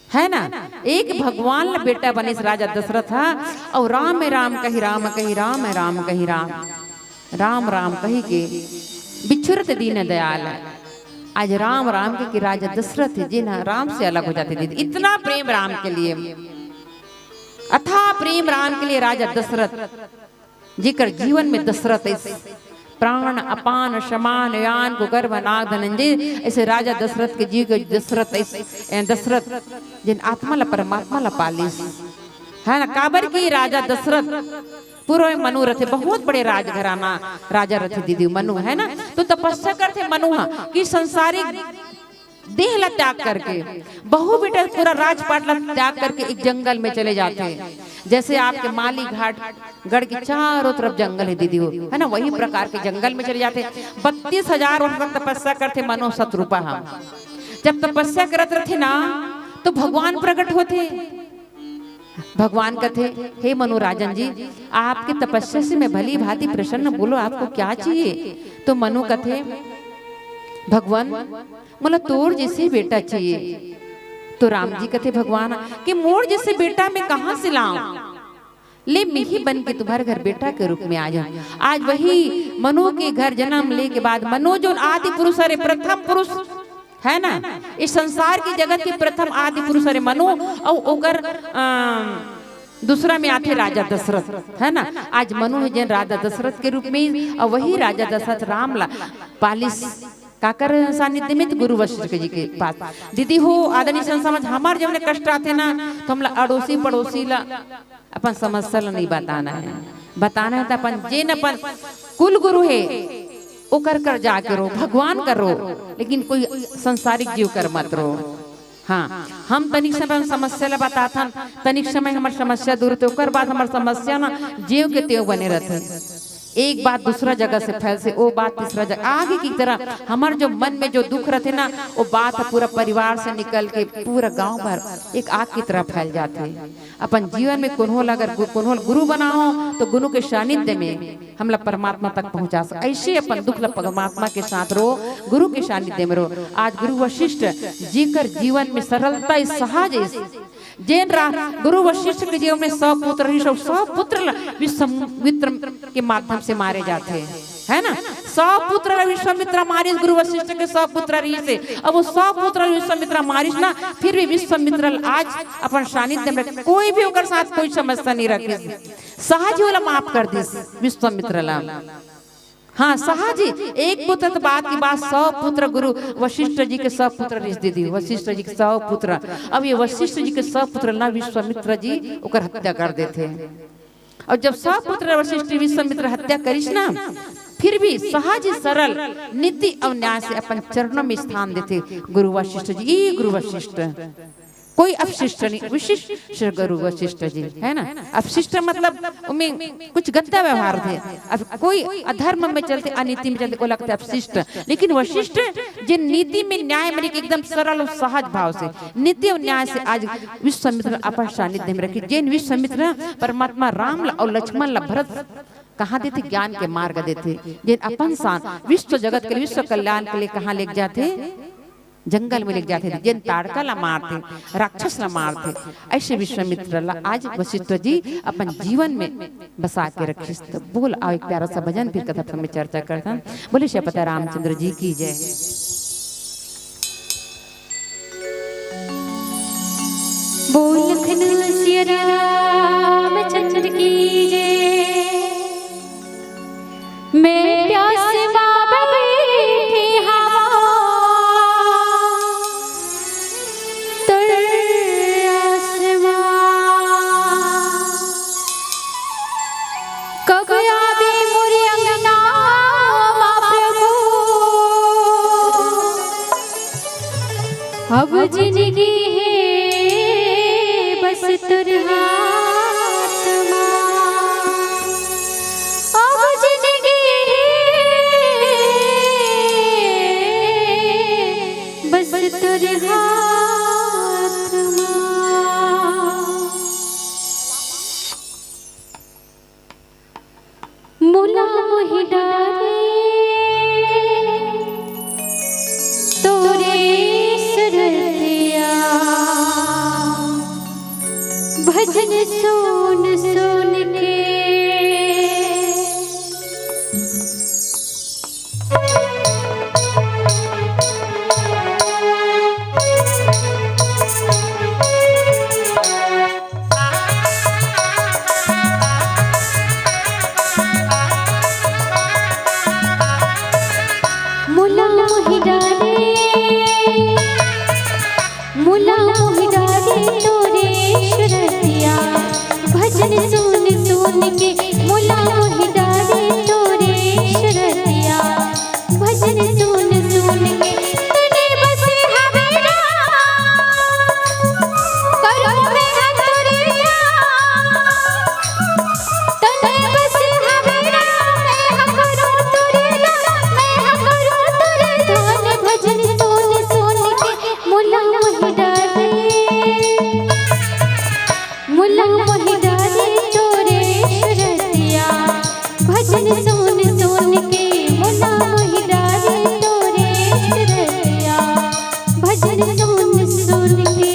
है ना। एक भगवान ला बेटा बनिस राजा दशरथ, और राम राम कही राम कही राम राम कही राम राम राम कही के बिछुरत दीन दयाल। आज राम राम के राजा दशरथ जी ना राम से अलग हो जाते थे, इतना प्रेम राम के लिए, अथाह प्रेम राम के लिए राजा दशरथ जिकर जीवन में दशरथ प्राण अपान समान यान को गर्भ नाग धनंजय, ऐसे राजा दशरथ के जी के दशरथ जिन आत्मा ला परमात्मा ला पालिस, है ना। काबर की राजा दशरथ पूर्व में मनु रथे, बहुत बड़े राजघराना राजा रथे दीदी मनु, है ना। तो तपस्या करते मनु कि संसारिक देह ला त्याग करके बहु बेटा पूरा राजपाट ला त्याग करके एक जंगल में चले जाते हैं। जैसे आपके माली घाट गढ़ के चारों तरफ जंगल है दीदी हो, है ना, वही प्रकार के जंगल में चले जाते। 32,000 वर्ष तक तपस्या करते मनु शत्रुपा। हम जब तपस्या करत रहे ना तो भगवान प्रकट होते। भगवान कहते, हे मनु राजन जी, आपके तपस्या से मैं भली भांति प्रसन्न, बोलो आपको क्या चाहिए। तो मनु कहते, भगवान मोला तोर जैसे बेटा चाहिए। तो राम जी कहते भगवान कि मोर जैसे बेटा मैं कहाँ से लाऊं, ले मैं ही बन के तुम्हारे घर बेटा के रूप में आ जाऊं। आज वही मनु के घर जन्म ले के बाद मनु जो आदि पुरुष अरे प्रथम पुरुष है ना, इस संसार की जगत के प्रथम आदि पुरुष अरे मनु और ओकर दूसरा में आते राजा दशरथ, है ना। आज मनु है जन राजा दशरथ के रूप में, और वही राजा दशरथ राम ला पालिस काकर सानिध्य में तो गुरु वशिष्ठ जी के पास दीदी हो आदरणीय समझ। हमारे जब कष्ट आते ना तो हम अड़ोसी पड़ोसी ला अपन समस्या ला नहीं बताना है, बताना है तो अपन जेन अपन कुल गुरु है वो कर जा करो, भगवान करो, लेकिन कोई संसारिक जीव कर मत रो। हाँ, हम तनिक समय समस्या ला बताता, तनिक समय हमारी समस्या दूर होते, ओकर बाद हमारी समस्या ना जीव के त्यों बने रहते। एक बात दूसरा जगह से फैल से, वो बात तीसरा जगह आगे की तरह हमारे जो मन में जो दुख रहते ना, वो बात पूरा परिवार से निकल के पूरा गांव भर एक आग की तरह फैल जाते हैं। अपन जीवन में कुनहोल अगर कुनहोल गुरु बनाओ तो गुरु के सानिध्य में हम लोग परमात्मा तक पहुंचा सकते। ऐसे अपन दुख ला परमात्मा के साथ रहो, गुरु के सानिध्य में रहो। आज गुरु वशिष्ठ जी कर जीवन में सरलता सहज जैन गुरु वशिष्ठ के जीवन में 100 पुत्र ही, 100 पुत्र विश्वामित्र के माध्यम से मारे जाते हैं, है ना। 100 पुत्र विश्वामित्र मारिस, गुरु वशिष्ठ के 100 पुत्र रही से। अब वो 100 पुत्र विश्वामित्र मारिस ना, फिर भी विश्वामित्र आज अपन सानिध्य में कोई भी ओकर साथ कोई समस्या नहीं रखे, सहज वाला माफ कर दिस विश्वामित्र ला। हाँ सहज एक पुत्र तो बात की बात 100 पुत्र गुरु वशिष्ठ जी के 100 पुत्र रिस दीदी, वशिष्ठ जी के 100 पुत्र। अब ये वशिष्ठ जी के 100 पुत्र ना विश्वामित्र जी ओकर हत्या कर देते। और जब 100 पुत्र वशिष्ठ विश्वामित्र हत्या करिस ना, फिर भी सहज सरल नीति और न्याय से अपन चरणों में स्थान देते गुरु वशिष्ठ जी। गुरु वशिष्ठ कोई अपशिष्ट नहीं, विशिष्ट गुरु वशिष्ठ जी, है ना। अपशिष्ट मतलब उनमें कुछ गंदा व्यवहार थे, अब कोई अधर्म में चलते, अनीति में चलते, वो लगता है अपशिष्ट। लेकिन वशिष्ठ जिन नीति में न्याय में एकदम सरल और सहज भाव से नीति और न्याय से आज विश्वामित्र अपन सानिध्य में रखी। जिन विश्वामित्र परमात्मा राम और लक्ष्मण ला भरत कहाँ देते, ज्ञान के मार्ग देते। जिन अपन सान विश्व जगत के विश्व कल्याण के लिए कहाँ ले जाते, जंगल में लेके जाते थे। जिन ताड़का ला मारते, राक्षस ला मारते, ऐसे विश्वामित्र ला आज वशिष्ठ जी अपन जीवन में बसा के रखे। तो बोल आओ एक प्यारा सा भजन, फिर कथा में चर्चा करता। बोले श्रीपति रामचंद्र जी की जय। बोल लखन सिया रामचंद्र की जय। मैं प्यास बाबा बैठी अब जिंदगी है बस तुर हाथ मां, अब जिंदगी है बस तुर हाथ मां। मुला मोहि डारे तोरे भजन सुन सुन के मुला मोहि डारे, मुला मोहि डारे तोरे भजन सुन सुन के मुला सुन सुन के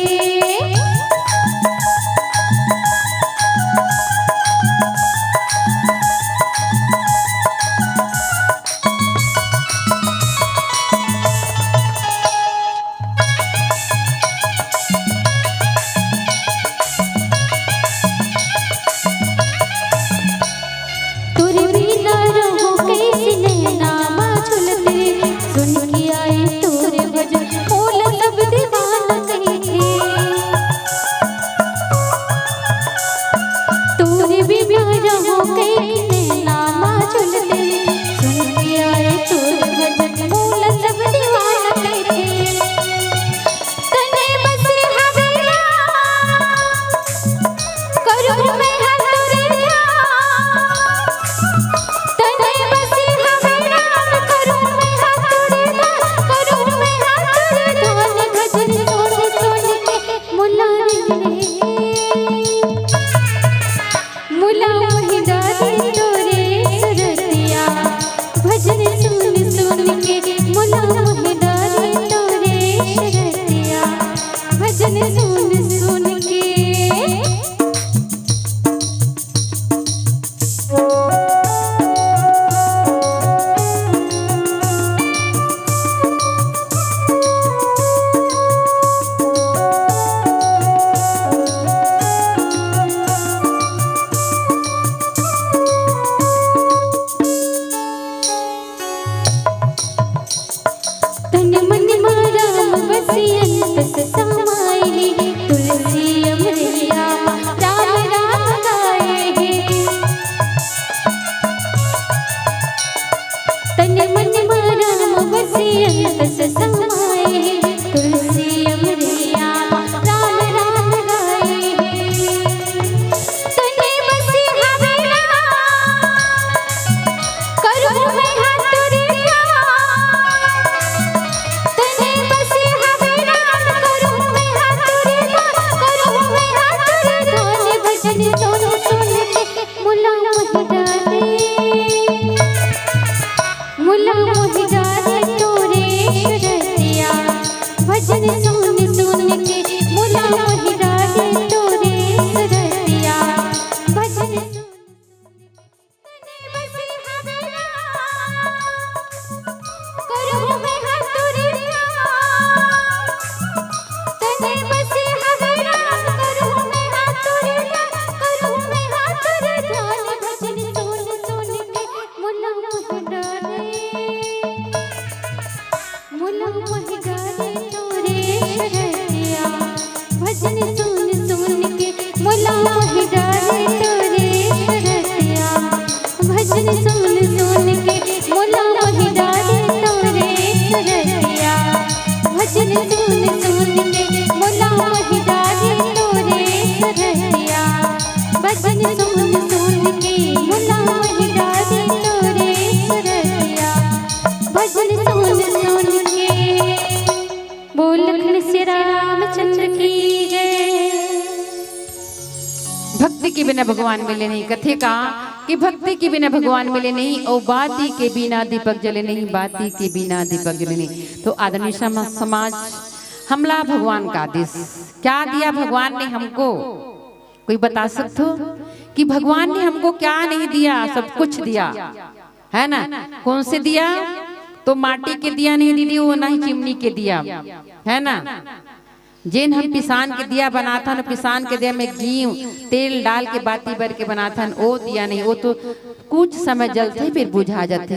तोरे बिना रहो कैसे नैना झुलते सुन के आए तोरे भजन बोल सब दीवाना कहे तोरे बिना रहो कैसे नैना झुलते सुन के आए तोरे भजन बोल सब दीवाना कहे तने बस हवेला करो मैं हाथ तोरे तने बसी हवेला करूं मैं हाथ तोरे धन भजन सुन सुन के मुला मोहिदा रे तोरे सुरतिया भजन सुन सुन के मुला मोहिदा रे तोरे सुरतिया भजन सुन सुन के तन मन राम बसियन तस समाए तुलसी अमरिया राम राम गाए तन मन राम बसियन तस समाए तुलसी अमरिया राम राम गाए तने बसी हवेला करूं मैं हाथ तोरे तने बसी हवेला करूं मैं हाथ तोरे धन भजन सुन सुन के मुला मोहिदा रे तोरे सुरतिया भजन सुन सुन के मुला मोहिदा रे तोरे सुरतिया भजन सुन तने बसी हवेला करूं मैं हाथ तोरे तने बसी हवेला करूं मैं हाथ तोरे धन भजन सुन सुन के मुला मोहिदा रे तोरे सुरतिया भजन सुन सुन के मुला मोहिदा रे तोरे सुरतिया भजन सुन सुन के मुला मोहिदा रे तोरे सुरतिया भजन सुन सुन के मुला मोहिदा रे तोरे सुरतिया भजन सुन सुन के मुला मोहिदा रे तोरे सुरतिया भजन सुन सुन के बोल लखन श्री रामचंद्र की जय। भक्ति के बिना भगवान मिले नहीं। कथे का कि भक्ति के बिना भगवान मिले नहीं और बाती के बिना दीपक जले नहीं, बाती के बिना दीपक जले नहीं। तो आदरणीय समाज हमला भगवान का आदेश क्या दिया भगवान ने हमको, कोई बता सकते हो कि भगवान ने हमको क्या नहीं दिया? सब कुछ दिया है ना। कौन से दिया? तो माटी के दिया नहीं दीदी, वो ना ही चिमनी के दिया है ना। जिन हम पिसान के दिया बनाता ना, पिसान के दिया में घी तेल डाल के बाती भर के बनाता वो दिया नहीं, वो तो कुछ समय जलते फिर बुझा जाते।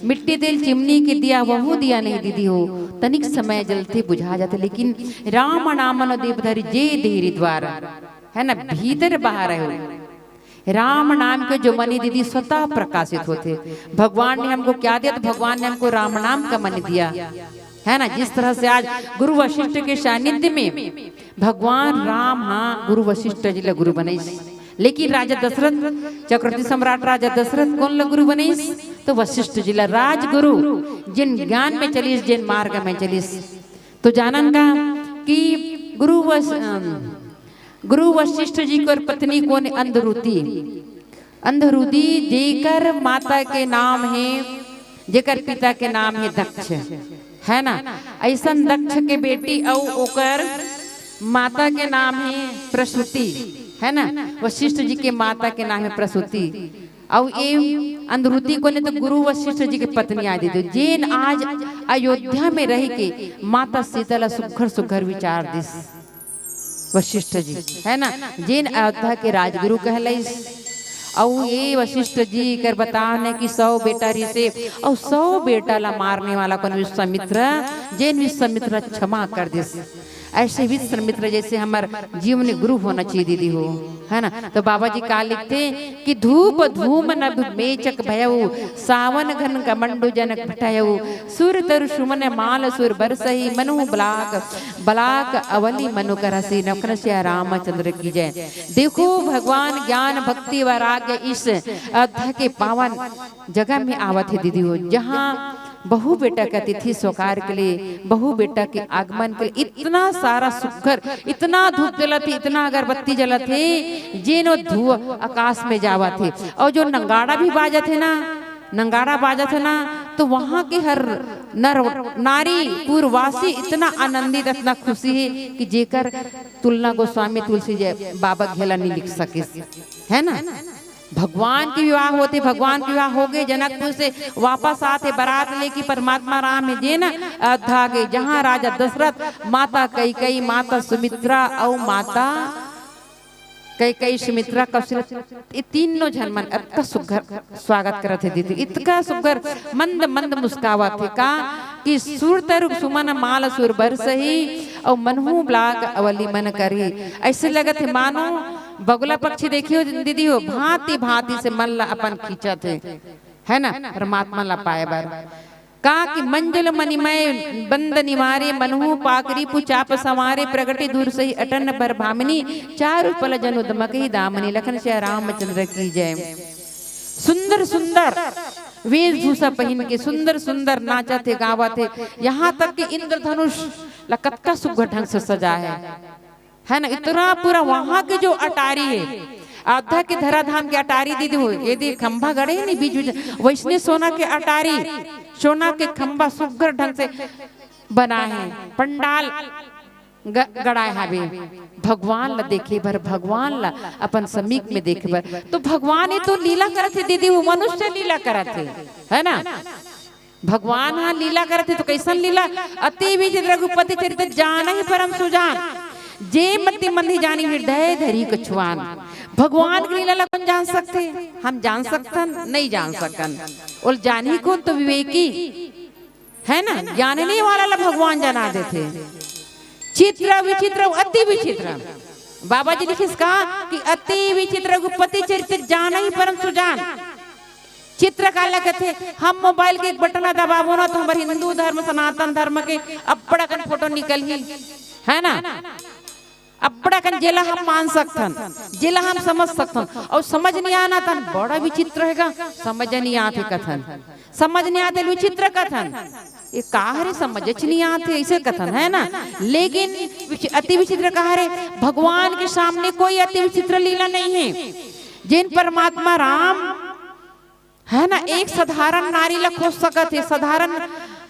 मिट्टी तेल चिमनी के दिया वो दिया नहीं दीदी, हो तनिक समय जलते बुझा जाते। लेकिन राम नामन देवधरि जे देहरी द्वार है ना, भीतर बाहर है राम नाम के जो मनी दीदी स्वतः प्रकाशित होते। भगवान ने हमको क्या दिया? तो भगवान ने हमको राम नाम का मनी दिया है ना। जिस तरह से आज गुरु वशिष्ठ के सानिध्य में भगवान राम हाँ गुरु वशिष्ठ जिला गुरु बने। लेकिन राजा दशरथ चक्रवर्ती सम्राट राजा दशरथ कौन ला गुरु बने? तो वशिष्ठ जिला राजगुरु, जिन ज्ञान में चलीस जिन मार्ग में चलीस। तो जानन का कि गुरु वशिष्ठ जी को पत्नी कौन? अंधरुति। अंधरुति जेकर माता के नाम है, जेकर पिता के नाम है दक्ष है ना। ऐसा दक्ष के बेटी और ओकर माता के नाम है प्रसूति, है ना। वशिष्ठ जी के माता के नाम है प्रसूति और ये अंधरुति को ने तो गुरु वशिष्ठ जी के पत्नी आदि थी जेन आज अयोध्या में रह के माता सीता सुघर सुघर विचार दिस वशिष्ठ जी, है ना। जेन अयोध्या के राजगुरु कहलाई और ये वशिष्ठ जी कर बताने की 100 बेटा रिसे और 100 बेटा ला मारने वाला कौन विश्वामित्र, जेन विश्वामित्र क्षमा कर दिस। ऐसे विश्वामित्र जैसे हमारे जीवन गुरु होना चाहिए दीदी हो, है ना। तो बाबा जी का लिखते कि धूप धूम नभ मेचक भयऊ सावन घन कमंडु जनक भटयऊ सुर तरु सुमन माल सुर बरसही मनु बलाक बलाक अवली मनु करसी नखन से रामचंद्र की जय। देखो भगवान ज्ञान भक्ति वैराग्य इस अध्याय के पावन जगह में आवत है दीदी हो, जहाँ बहु बेटा का तिथि स्वकार के लिए, बहु बेटा के आगमन के लिए इतना सारा सुखर, इतना धूप जलत थे, इतना अगरबत्ती जलत थे, जेनो धुआं आकाश में जावा थे। और जो नंगाड़ा भी बाजा थे ना, नंगाड़ा बाजा थे ना, तो वहाँ के हर नर नारी पूर्ववासी इतना आनंदित, इतना खुशी है कि जेकर तुलना गोस्वामी तुलसी जय बाबा घेला नहीं लिख सके, है ना। भगवान के विवाह होते, भगवान के विवाह हो गए, जनकपुर से वापस आते बारात लेके परमात्मा राम है जे ना अयोध्या गए, जहाँ राजा दशरथ माता कैकेयी माता सुमित्रा और माता कैकेयी सुमित्रा कौशल्या ये तीनों जन मन इतना सुघर स्वागत करते दीदी, इतना सुघर मंद मंद मुस्कावा थे का कि सुर तरुक सुमन माल सुर बरसही और मनहु ब्लाग अवली मन करी। ऐसे लगा थे मानो बगुला पक्षी देखियो दीदी हो, भांति भांति से मन ला अपन खींचा थे, है ना, परमात्मा ला पाए बार का कि मंजल मणिमय बंद निवारे मनहु पाकरी पुचाप संवारे प्रगति दूर सही अटन भर भामिनी चारु पल जनु दमकही दामनी लखन से रामचंद्र की जय। सुंदर सुंदर वेशभूषा पहन के सुंदर सुंदर नाचा थे गावा थे, यहाँ तक कि इंद्रधनुष लकत्का सुघर ढंग से सजा है ना। इतना पूरा वहां के जो अटारी है अयोध्या के धराधाम के अटारी दीदी हो, ये दी खंभा गड़े नहीं बीच बीच वैष्णव सोना के अटारी, सोना के खंभा सुघर ढंग से बना है, पंडाल गड़ाए हवे। भगवान ला देखे भर, भगवान ला अपन समीप में देखे भर, तो भगवान ये तो लीला करत थे दीदी, वो मनुष्य लीला करत थे, है ना। भगवान हाँ लीला करत थे तो कैसन लीला, अति विचित्र रघुपति चरित जान ही परम सुजान जे मति मंदी जानी हृदय धरी कछुआन। भगवान की लीला कौन जान सकते, हम जान सकतन नहीं जान सकन, और जानी कौन तो विवेकी, है ना। जानने वाला ला भगवान जना देते। चित्र विचित्र अति विचित्र, बाबा जी लिखिस कहा कि अति विचित्र रघुपति चरित्र जान ही परम सुजान। चित्र का लगते हम मोबाइल के एक बटन दबावो ना तो हमारे हिंदू धर्म सनातन धर्म के अब्बड़ा कन फोटो निकल ही, है ना। अब्बड़ा कन जेला हम मान सकतन, जेला हम समझ सकतन, और समझ नहीं आना तन बड़ा विचित्र हैगा, समझ नहीं आते कथन, समझ नहीं आते विचित्र कथन, ये काहरे समझ नहीं आते ऐसे कथन, है ना। लेकिन अति विचित्र काहरे, भगवान के सामने कोई अति विचित्र लीला नहीं है। जिन परमात्मा राम है ना एक साधारण नारी ला खोज सकत है, साधारण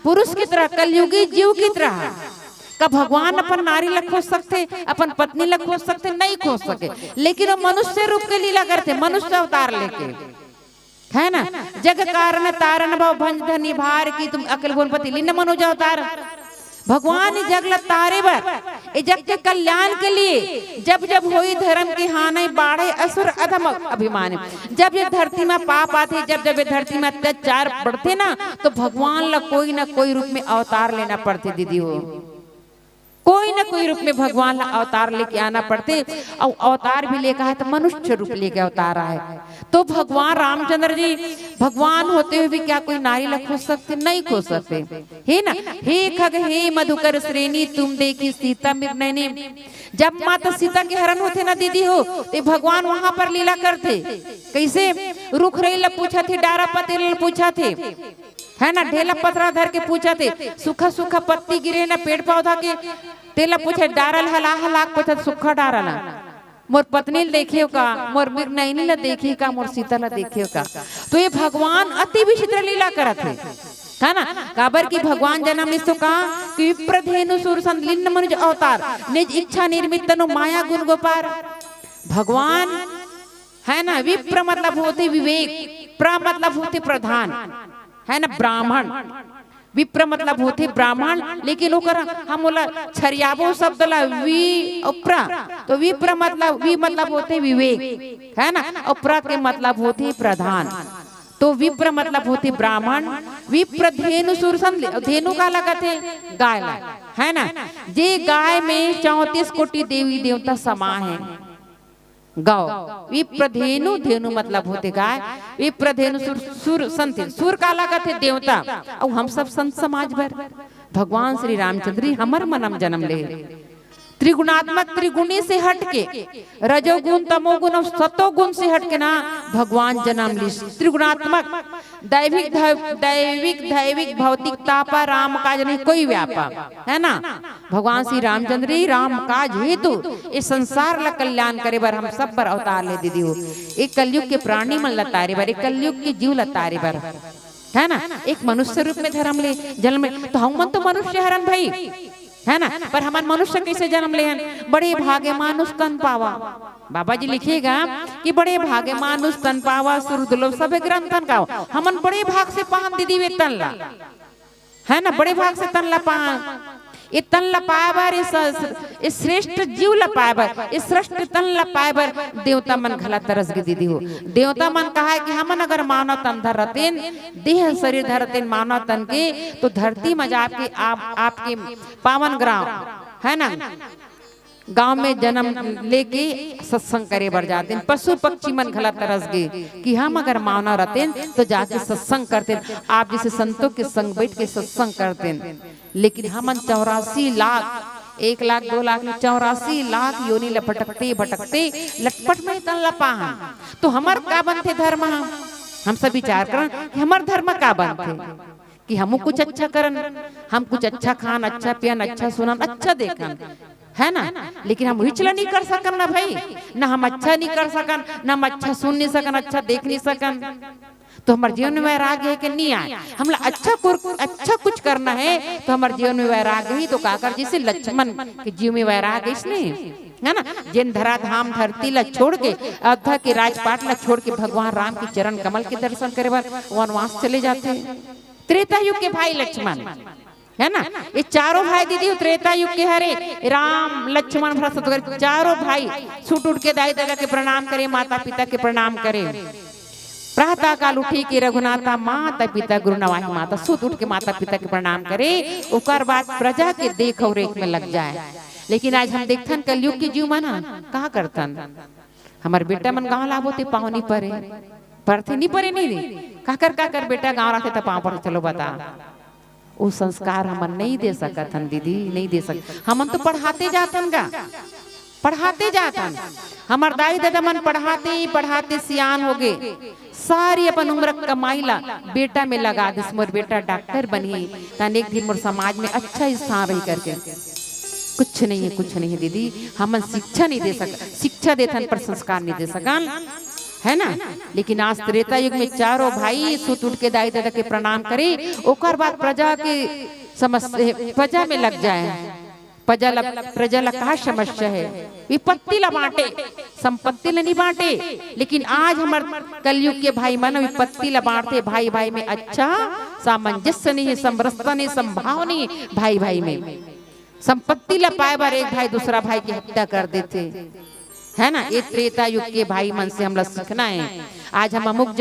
पुरुष की तरह कलयुगी जीव की तरह का भगवान अपन नारी ला खोज सकते, अपन पत्नी ला खोज सकते नहीं खोज सके, लेकिन वो मनुष्य रूप के लीला करते, मनुष्य अवतार लेके, है ना। जग कारण तारण भव भंज धनी भार की तुम अकल गुणपति लीन मनुज अवतार। भगवान ने जग ला तारे बर, ये जग के कल्याण के लिए जब जब होई धर्म की हानि बाढ़े असुर अधम अभिमान, जब जब धरती में पाप आते, जब जब धरती में अत्याचार बढ़ते ना, तो भगवान ला कोई ना कोई रूप में अवतार लेना पड़ते दीदी हो, कोई ना कोई रूप में भगवान ला अवतार लेके आना पड़ते। और अवतार भी लेकर है तो मनुष्य रूप लेके अवतार आए, तो भगवान रामचंद्र जी भगवान होते हुए भी क्या कोई नारी ला खोज सकते, नहीं खोज सकते, है ना। हे खग हे मधुकर श्रेणी तुम देखी सीता मृगनयनी, जब माता सीता के हरण होते ना दीदी हो, तो भगवान वहां पर लीला करते, कैसे रुख रही ला पूछा थे, डारा पति पूछा थे, है ना, ढेला पथरा धर के पूछा थे, सूखा सूखा पत्ती गिरे ना पेड़ पौधा के, तेला पूछे डारल हला हला पूछा सूखा डारल, मोर पत्नी देखियो का, मोर मृगनयनी ला देखियो का, मोर सीता ला देखियो का। तो ये भगवान अति विचित्र लीला करत है, है ना। काबर की भगवान जन्म लिस तो कहा कि विप्रधेनु सुर संलिन्न मनुज अवतार निज इच्छा निर्मित तनु माया गुण गोपार। भगवान है ना, विप्र मतलब होते विवेक, प्र मतलब होते प्रधान, है ना ब्राह्मण। विप्र मतलब होते ब्राह्मण, लेकिन ओकर हम बोला छरियाबो शब्द ला वि प्र, तो विप्र मतलब वि मतलब होते विवेक, है ना, और प्र के मतलब होते प्रधान। तो विप्र मतलब होते ब्राह्मण। विप्र धेनु सुर धेनु का लगत है गाय ला, है ना। जे गाय में 34 कोटि देवी देवता समा है गौ। विप्र धेनु, धेनु मतलब होते गाय, विप्र धेनु सुर संत, सुर का लगत है देवता, और हम सब संत समाज भर। भगवान श्री रामचंद्र हमर मनम जन्म ले, त्रिगुणात्मक त्रिगुणी से हटके, रजोगुण तमोगुण और सतोगुण से हटके ना भगवान जन्म ली। त्रिगुणात्मक दैविक दैविक भौतिकता पर राम काज नहीं कोई व्यापा, है ना। भगवान श्री रामचंद्र राम काज हेतु इस संसार ला कल्याण करे बर हम सब पर अवतार ले दीदी हो। एक कलयुग के प्राणी मन लतारे बर, एक कलयुग के जीव लतारे बर, है ना। एक मनुष्य रूप में धर्म ले जन्म में, तो हम तो मनुष्य हरन भाई, है ना। पर हमारे मनुष्य कैसे जन्म ले, बड़े भागे मानुष तन पावा। बाबा जी लिखिएगा कि बड़े भागे मानुष तन पावा, सुरदुर्लभ सब ग्रंथ तन का। हमन बड़े भाग से पान दीदी वे तन ला, है ना, बड़े भाग से तन ला पान। ये तन ला पाए बर, इस श्रेष्ठ जीव ला पाए बर, इस श्रेष्ठ तन ला पाए बर देवता मन घला तरस गे दीदी हो। देवता मन कहा है कि हमन अगर मानव तन धरतेन, देह शरीर धरतेन मानव तन के, तो धरती में जाके आपके पावन ग्राम, है ना, गांव में जन्म लेके सत्संग करे बर जाते। पशु पक्षी मन घला तरस गए कि हम अगर मानव रहते तो जाके सत्संग करते, आप जैसे संतों के संग बैठ के सत्संग करते। लेकिन हमन 84 लाख, 1 लाख 2 लाख 84 लाख योनि लपटकते भटकते लटपट में तन लपा। तो हमार का बनते धर्म, हम सब विचार करन कि हमार धर्म का बनते कि हम कुछ अच्छा करन, हम कुछ अच्छा खान, अच्छा पियन, अच्छा सुनन, अच्छा देखन, है ना। लेकिन हम विचलन नहीं कर सकन ना भाई, ना हम अच्छा नहीं कर सकन, ना हम अच्छा सुन नहीं सकन, अच्छा देख नहीं सकन। तो हमारे जीवन में वैराग्य है कि नहीं आए, हम अच्छा कुछ करना है तो हमारे जीवन में वैराग्य ही तो काकर जैसे लक्ष्मण के जीव में वैराग्य इसलिए, है ना। जिन धरा धाम धरती ला छोड़ के, अयोध्या के राजपाट ला छोड़ के भगवान राम के चरण कमल के दर्शन करे बार वनवास चले जाते। त्रेता युग के भाई लक्ष्मण, है ना, ये चारों भाई दीदी त्रेता युग के हरे राम लक्ष्मण भरत शत्रुघ्न चारों भाई छूट उठ के दाई दादा के प्रणाम करे, माता पिता के प्रणाम करे। प्रातः काल उठी के रघुनाथा माता पिता गुरु नवाही माता, सुत उठ के माता पिता के प्रणाम करे, उकर बाद प्रजा के देख और रेख में लग जाए। लेकिन आज हम देखथन कलयुग के जीव मन कहा करतन, हमार बेटा मन गाँव लाबोते पाँव नहीं परे, पढ़ते नहीं परे नहीं रे, काकर बेटा गाँव रहते तो पाँव पर चलो बता। वो संस्कार हमन नहीं दे सकथन दीदी, नहीं दे सकते। हमन तो पढ़ाते जातन गा, पढ़ाते जातन, हमार दाई दादा मन पढ़ाते सियान हो गए, सारी अपन उम्र कमाई ला बेटा में लगा दिस, मोर बेटा डॉक्टर बनी तन एक दिन मोर समाज में अच्छा स्थान रही करके। कुछ नहीं है दीदी, हमन शिक्षा नहीं दे सक, शिक्षा देथन पर संस्कार नहीं दे सकन, है ना। लेकिन आज त्रेता युग में चारों भाई सुत उठ के दाई दादा के प्रणाम करे, ओकर बाद प्रजा के समस्या प्रजा में लग जाए। प्रजा ला कहा समस्या है, विपत्ति ला बांटे, संपत्ति ला नहीं बांटे। लेकिन आज हमार कलयुग के भाई मन विपत्ति ला बांटते, भाई भाई में अच्छा सामंजस्य नहीं है, समरसता नहीं, संभाव नहीं भाई भाई में। संपत्ति ला पाए बार एक भाई दूसरा भाई की हत्या कर देते, है ना। ये त्रेता युग के भाई मन से हम लोग सीखना है। आज हम अमुक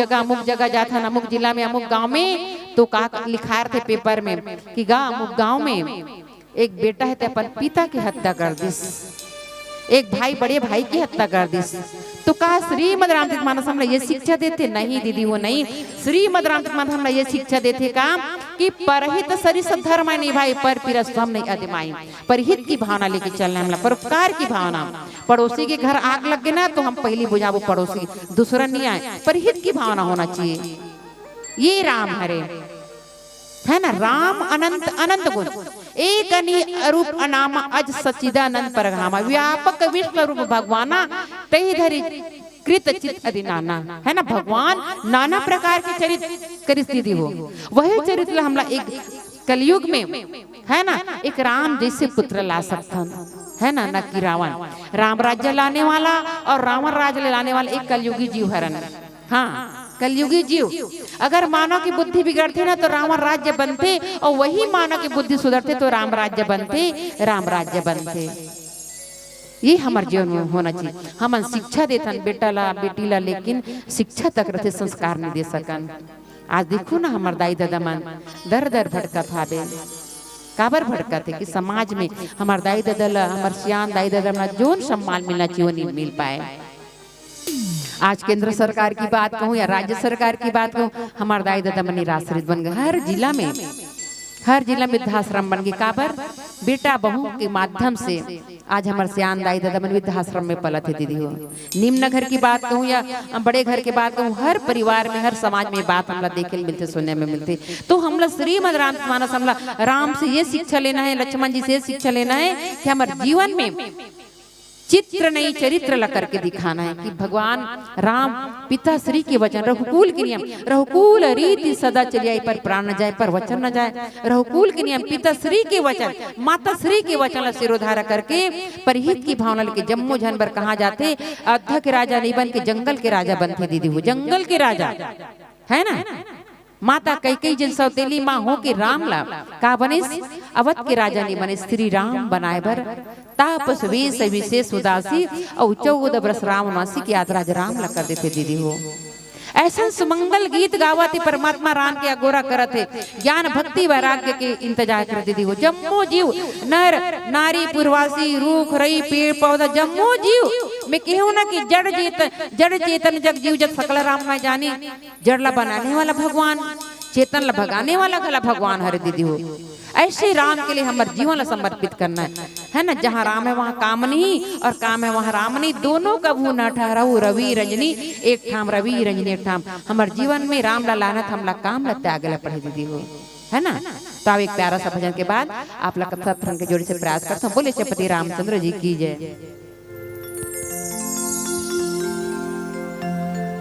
जगह जाते हैं, अमुक जिला में अमुक गांव में, तो कहा लिखा थे पेपर में कि अमुक गांव में एक बेटा है तो अपन पिता की हत्या कर दिस, एक भाई बड़े भाई की हत्या कर दिस। तो कहा श्रीमद रामचरित मानस हमला ये शिक्षा देते, नहीं दीदी वो नहीं, श्रीमद रामचरित मानस हमला ये शिक्षा देते काम कि परहित सरिस धर्म नहीं भाई, पर पिरस्वम नहीं अधिमाई, परहित की भावना लेके चलना हमला, परोपकार की भावना। पड़ोसी के घर आग लग गए ना तो हम पहली बुझावो पड़ोसी, दूसरा नहीं आए, परहित की भावना होना चाहिए। ये राम हरे, है ना। राम अनंत अनंत गुण, एक अरूप अनामा अज सचिदानंद परघामा, व्यापक विश्व रूप भगवाना तही धरी कृत चित अधि नाना, है ना। भगवान नाना प्रकार के चरित्र करी स्थिति हो, वही चरित्र हमला एक कलयुग में, है ना, एक राम जैसे पुत्र ला सकथन, है ना, न कि रावण। राम राज्य लाने वाला और रावण राज्य लाने वाला एक कलयुगी जीव हरन। हाँ, कलयुगी जीव। अगर मानव की बुद्धि बिगड़ती ना तो रावण राज्य बनते, और वही मानव की बुद्धि सुधरते तो राम राज्य बनते, राम राज्य बनते। ये हमारे जीवन में होना चाहिए। हम शिक्षा देथन बेटा ला बेटी ला, लेकिन शिक्षा तक रहते संस्कार नहीं दे सकन। आज देखो ना हमारे दाई दादा मन दर दर भटकत हावे, काबर भटकत है कि समाज में हमारे दाई दादा ला, हमारे सियान दाई दादा ला जोन सम्मान मिलना चाहिए वो नहीं मिल पाए। आज केंद्र सरकार की बात कहूँ या राज्य सरकार की बात कहूँ, हमारे दाई दादा मन निराश्रित बन गए। हर जिला में वृद्धाश्रम बन गए। काबर बेटा बहू के माध्यम से आज हमारे सियान दाई दादा मन वृद्धाश्रम में पलत है दीदी हो। निम्न घर की बात कहूँ या बड़े घर की बात कहूँ, हर परिवार में हर समाज में बात हमला देखे मिलते, सुनने में मिलते। तो हमला श्रीमद रामचरितमानस हमला राम से ये शिक्षा लेना है, लक्ष्मण जी से ये शिक्षा लेना है कि हमारे जीवन में चित्र नहीं चरित्र ला करके दिखाना है कि भगवान राम पिता श्री के वचन, रघुकुल के नियम, रघुकुल रीति सदा चलिए पर प्राण न जाए पर वचन न जाए। रघुकुल के नियम, पिता श्री के वचन, माता श्री के वचन ला सिरोधारा करके परहित की भावना लेके जम्मू जानवर कहाँ जाते, अयोध्या के राजा नहीं बन के जंगल के राजा बनते दीदी हो। जंगल के राजा, है ना। माता कई जन सौतेली माँ हो के राम ला का बने, अवध के राजा ने बने श्री राम बनाए बर तापस वेश विशेष उदासी और 14 वर्ष राम मासी की यात्रा राम ला कर देते दीदी हो। ऐसा सुमंगल गीत गावते परमात्मा राम के अगोरा करते, ज्ञान भक्ति वैराग्य के इंतजार कर दीदी हो। जम्मो जीव नर नारी पूर्वासी रूख रई पेड़ पौधा जम्मो जीव मैं कहूँ ना कि जड़ चेतन जग जीव जग सकल राम ना जाने। जड़ ला बनाने वाला भगवान, चेतन ला भगाने वाला गला भगवान हरे दीदी हो। ऐसे राम के लिए हमारे जीवन ला समर्पित करना है ना। जहाँ राम है वहाँ काम नहीं, और काम है वहाँ राम नहीं, दोनों कभू न ठहराऊ रवि रजनी एक ठाम, रवि रजनी एक ठाम। हमारे जीवन में राम ला लानत हमला काम ला त्याग ला पढ़े दीदी हो, है ना। तो अब एक प्यारा सा भजन के बाद आप लोग कथा के जोड़ी से प्रयास करता हूँ। बोले श्रीपति रामचंद्र जी की जय।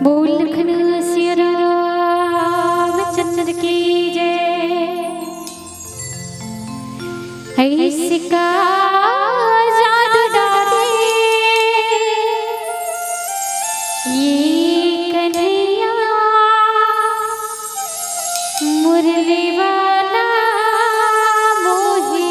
बोल लखन सिया रामचंद्र की जय। इसका जादू डाले ये कन्हैया मुरली वाला मोहि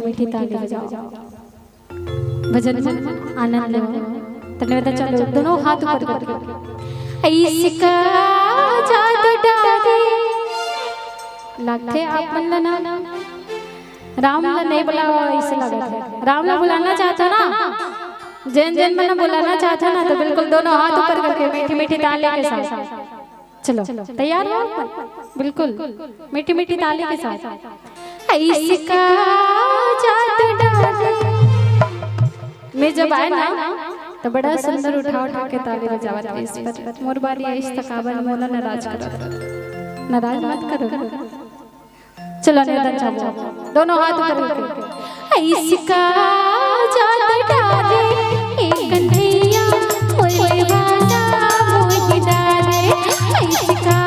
मीठी ताली बजाओ, भजन आनंद लो। धन्यवाद। चलो दोनों हाथ ऊपर करके इसका जादू डाले लगते आप मन ना राम ला नहीं बुलावा, ऐसे लगा था राम ला बुलाना चाहता ना, जैन जैन मन बुलाना चाहता ना, तो बिल्कुल दोनों हाथ ऊपर करके मीठी मीठी ताली के साथ चलो तैयार हो, बिल्कुल मीठी मीठी ताली के साथ। इसका जादू डाले मैं जब आए ना तो बड़ा सुंदर उठा उठा के ताली बजावा था इस पर। मोर बारी इस तकाबल मोला नाराज करो, नाराज मत करो। चलो निवेदन चलो दोनों हाथ ऊपर करके इसका जादू डाले एक कन्हैया मोरे वाला मोहि डाले। इसका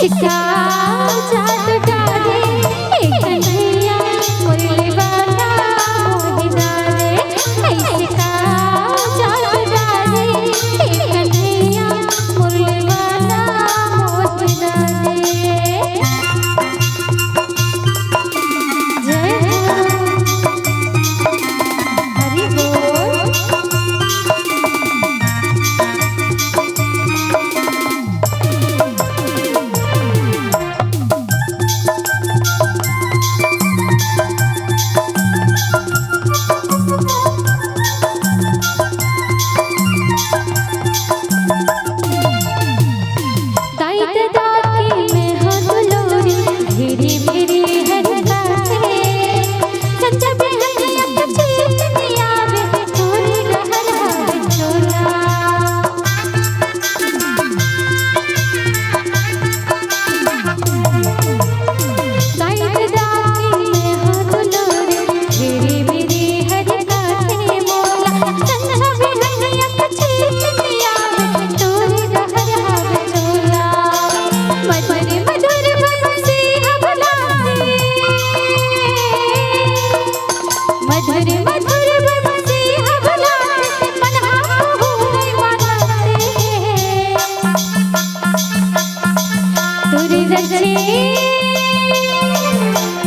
इसका जादू डाले एक कन्हैया मुरली वाला मोहिना रे इसका जादू डाले एक कन्हैया मुरली वाला मोहिना रे जय हो हरि बोल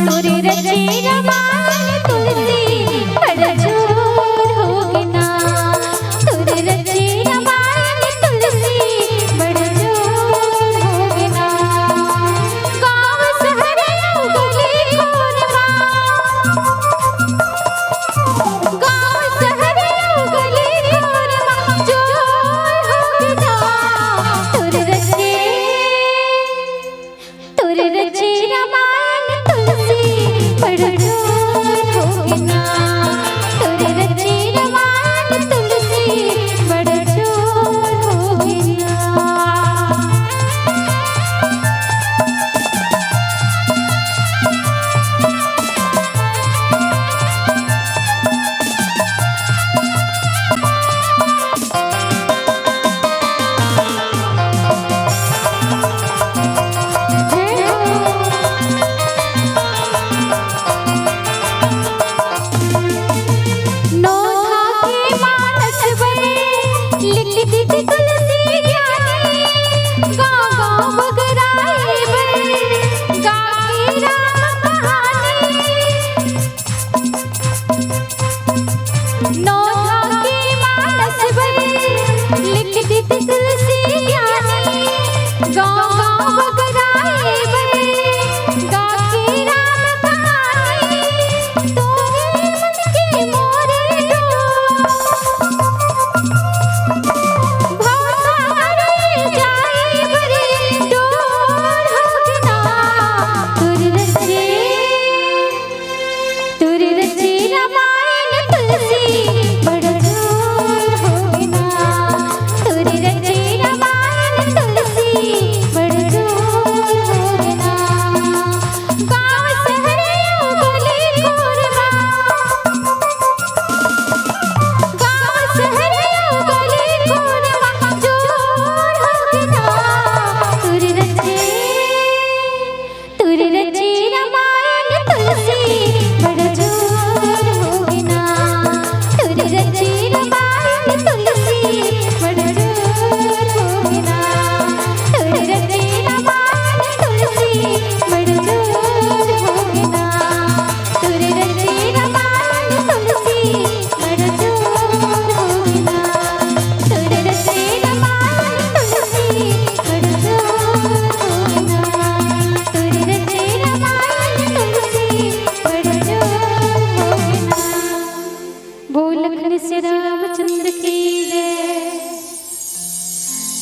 तोरे रचे रमान तुलसी बड़ जोर होगी ना तोरे रचे रमान तुलसी बड़ जोर होगी ना गाँव शहर गली कोरमा गाँव शहर गली कोरमा जोर होगी ना तोरे रचे रमान तुलसी बड़ जोर होगी ना तोरे रचे रमान तुलसी बड़ जोर होगी ना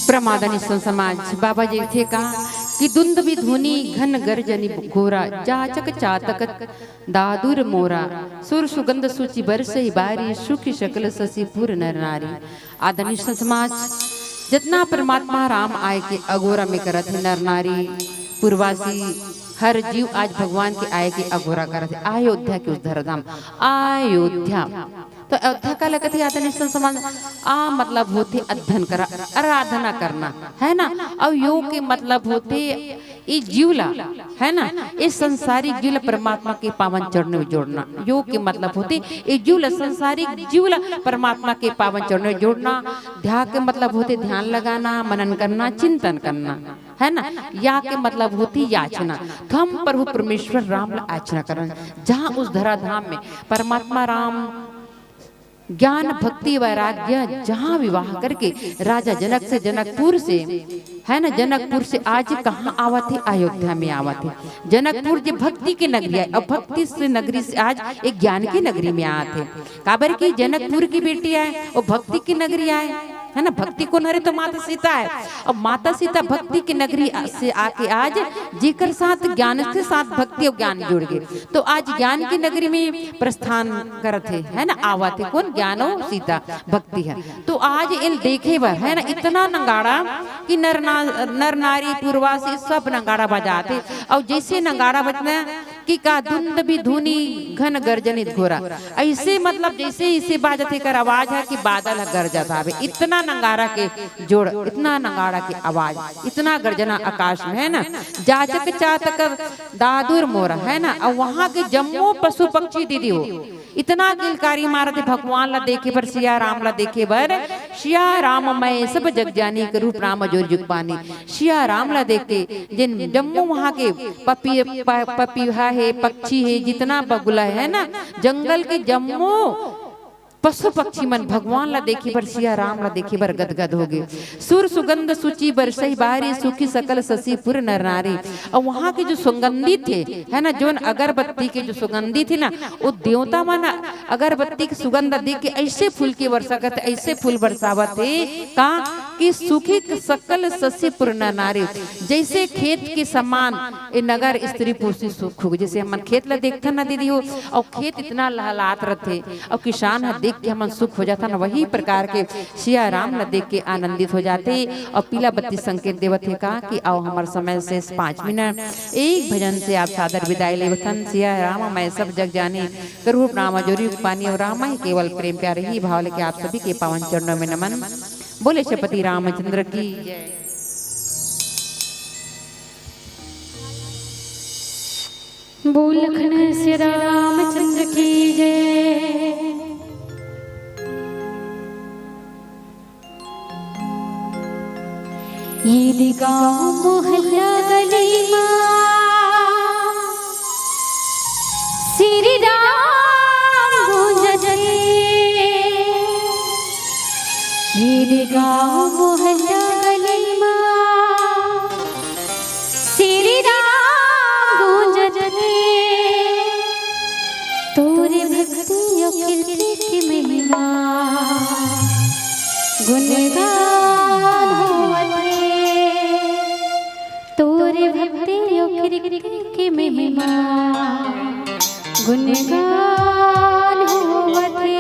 प्रमादनी समाज बाबा जी थे कहा कि दुंद भी धुनी घन गर्जनी घोरा जाचक चातक दादुर मोरा सुर सुगंध सूची बरसई बारी सुखी शकल ससी पुर नर नारी। आदनी समाज जितना परमात्मा राम आए के अगोरा में करत नर नारी पूर्वासी हर जीव आज भगवान के आए के अगोरा करत अयोध्या के उस धरधाम अयोध्या तो अयोध्या का लगती आते निश्चल समाज आ मतलब होते अध्ययन करा आराधना करना है ना। और योग के मतलब होते ये जीवला है ना, इस संसारिक जीवला परमात्मा के पावन चरणों में जोड़ना। योग के मतलब होते ये जीवला संसारिक जीवला परमात्मा के पावन चरणों में जोड़ना। ध्यान के मतलब होते ध्यान लगाना, मनन करना, चिंतन करना है ना। या के मतलब होती याचना। तो हम प्रभु परमेश्वर राम ला याचना करना, जहाँ उस धराधाम में परमात्मा राम ज्ञान भक्ति वैराग्य जहाँ विवाह करके राजा जनक से जनकपुर से है ना, जनकपुर से आज कहाँ आवा थे, अयोध्या में आवा थे। जनकपुर जो भक्ति की नगरी है, अब भक्ति से नगरी से आज एक ज्ञान की नगरी में आए थे। काबर की जनकपुर की बेटी आए और भक्ति की नगरी आए है ना। भक्ति को नरे तो माता सीता है, और माता सीता भक्ति की नगरी से आके आज जेकर साथ ज्ञान के साथ भक्ति और ज्ञान जुड़ गए। तो आज ज्ञान की नगरी में प्रस्थान करते है ना, आवा थे कौन, ज्ञान और सीता भक्ति है। तो आज इन देखे बर है ना इतना नगाड़ा कि नर नारी पूर्वासी सब नगाड़ा बजाते। और जैसे नगाड़ा बजना कि का धुंध भी धुनी घन गर्जनित घोरा, ऐसे मतलब जैसे इसे बाजते कर आवाज है कि बादल गरजत आवे। इतना नगाड़ा के जोड़, इतना नगाड़ा की आवाज, इतना गर्जना आकाश में है ना। जाचक चातक दादुर मोरा है ना। और वहाँ के जम्मू पशु पक्षी दीदी हो इतना गिलकारी मारते भगवान ला देखे बर, सिया राम ला देखे बर। सिया राम मैं सब जग जानी के रूप राम जोर जुग पानी। सिया राम ला देखे जिन जम्मू वहाँ के पपीहा है, पक्षी है, जितना बगुला है ना, जंगल के जम्मू पशु पक्षी मन भगवान ला देखी बर, सिया राम ला देखी बर गदगद हो गए। सुर सुगंध सुचि बर सही बारी सुखी सकल ससी पुर नर नारी। और वहाँ के जो सुगंधी थे है ना, जो अगरबत्ती के जो सुगंधी थे ना, वो देवता मन अगरबत्ती की सुगंध देख के ऐसे फूल की वर्षा करते, ऐसे फूल बरसावत थे का कि सुखी सकल ससी पुर नर नारी। जैसे खेत के समान ये नगर स्त्री पुरुष सुख हो, जैसे हम खेत ला देखते ना दीदी हो, और खेत इतना लहलात रहते और किसान देख के हम सुख हो जाता ना, वही प्रकार के सिया राम ला देख के आनंदित हो जाते। और पीला बत्ती संकेत देवत है का कि आओ हमार समय से 5 मिनट एक भजन से आप सादर विदाई ले वतन। सिया राम मैं सब जग जाने करूप राम जोरी पानी, और राम ही केवल प्रेम प्यारे ही भाव लेके आप सभी के पावन चरणों में नमन। बोले श्रीपति रामचंद्र की जय। बोल लखन श्री रामचंद्र की जय। ये गाँव मोहल्ला गली श्री राम गूंजते। ये गाँव मोहल्ला गली श्री राम गूंजते। तोरे भक्ति और कीर्ति की महिमा गुणगान होवते। तोरे भक्ति और कीर्ति की महिमा गुणगान होवते।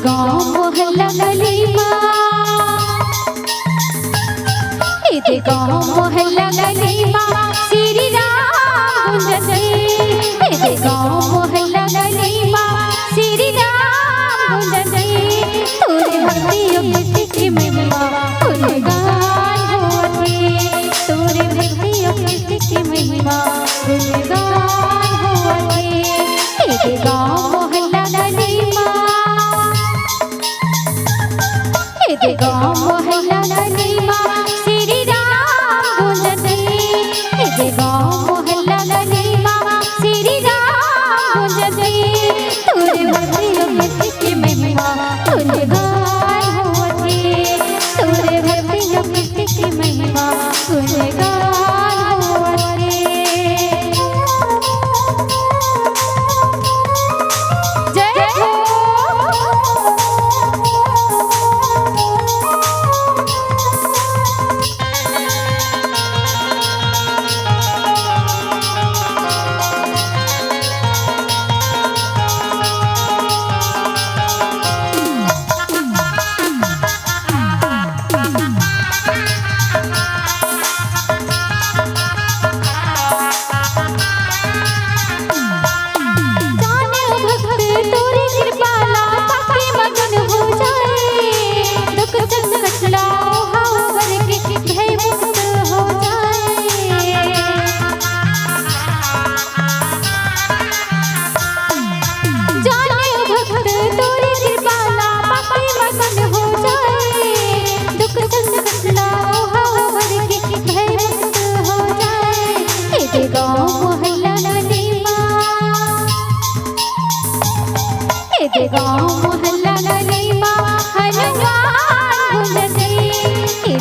गाँव मोहल्ला गली गाँव मोहल्ला गली श्री राम गूंजते। गाँव मोहल्ला गली श्री राम गूंजते। तोरे भक्ति की महिमा गुणगान होवते। तोरे भक्ति की महिमा गुणगान होवते। गाँव मोहल्ला गली गाँव मोहल्ला गली श्री राम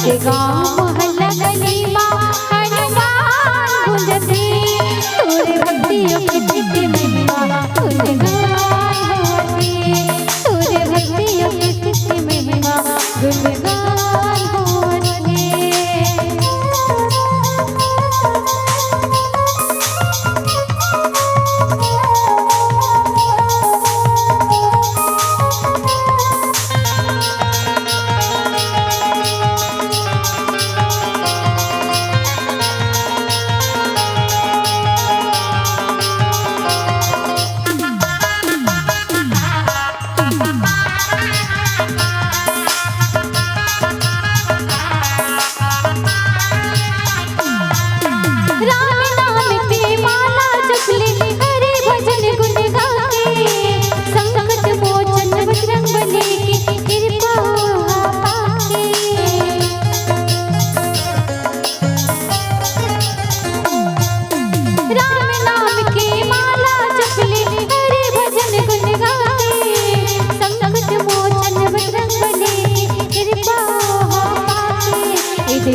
इसे गाँव मोहल्ला गली माँ हनुमान गुंजते तोरे भक्तियों की चिट्ठी महिमा गुणगान होते तोरे भक्तियों की चिट्ठी महिमा गुणगान होते।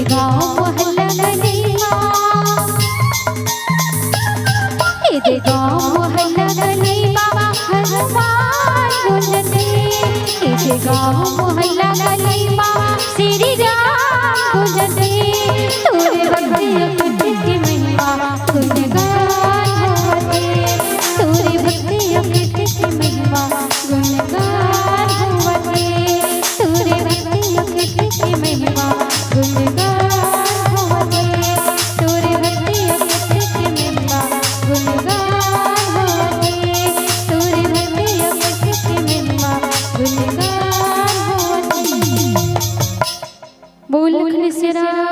गाँव मोहल्ला गली माँ इधे गाँव मोहल्ला गली माँ हनुमान गुंजते इधे गाँव मोहल्ला गली माँ श्री राम गुंजते तोरे भक्तियों की चिट्ठी महिमा गुणगान होते तोरे भक्तियों की चिट्ठी महिमा गुणगान होते तोरे भक्तियों की चिट्ठी महिमा गुणगान बोल कृष्ण।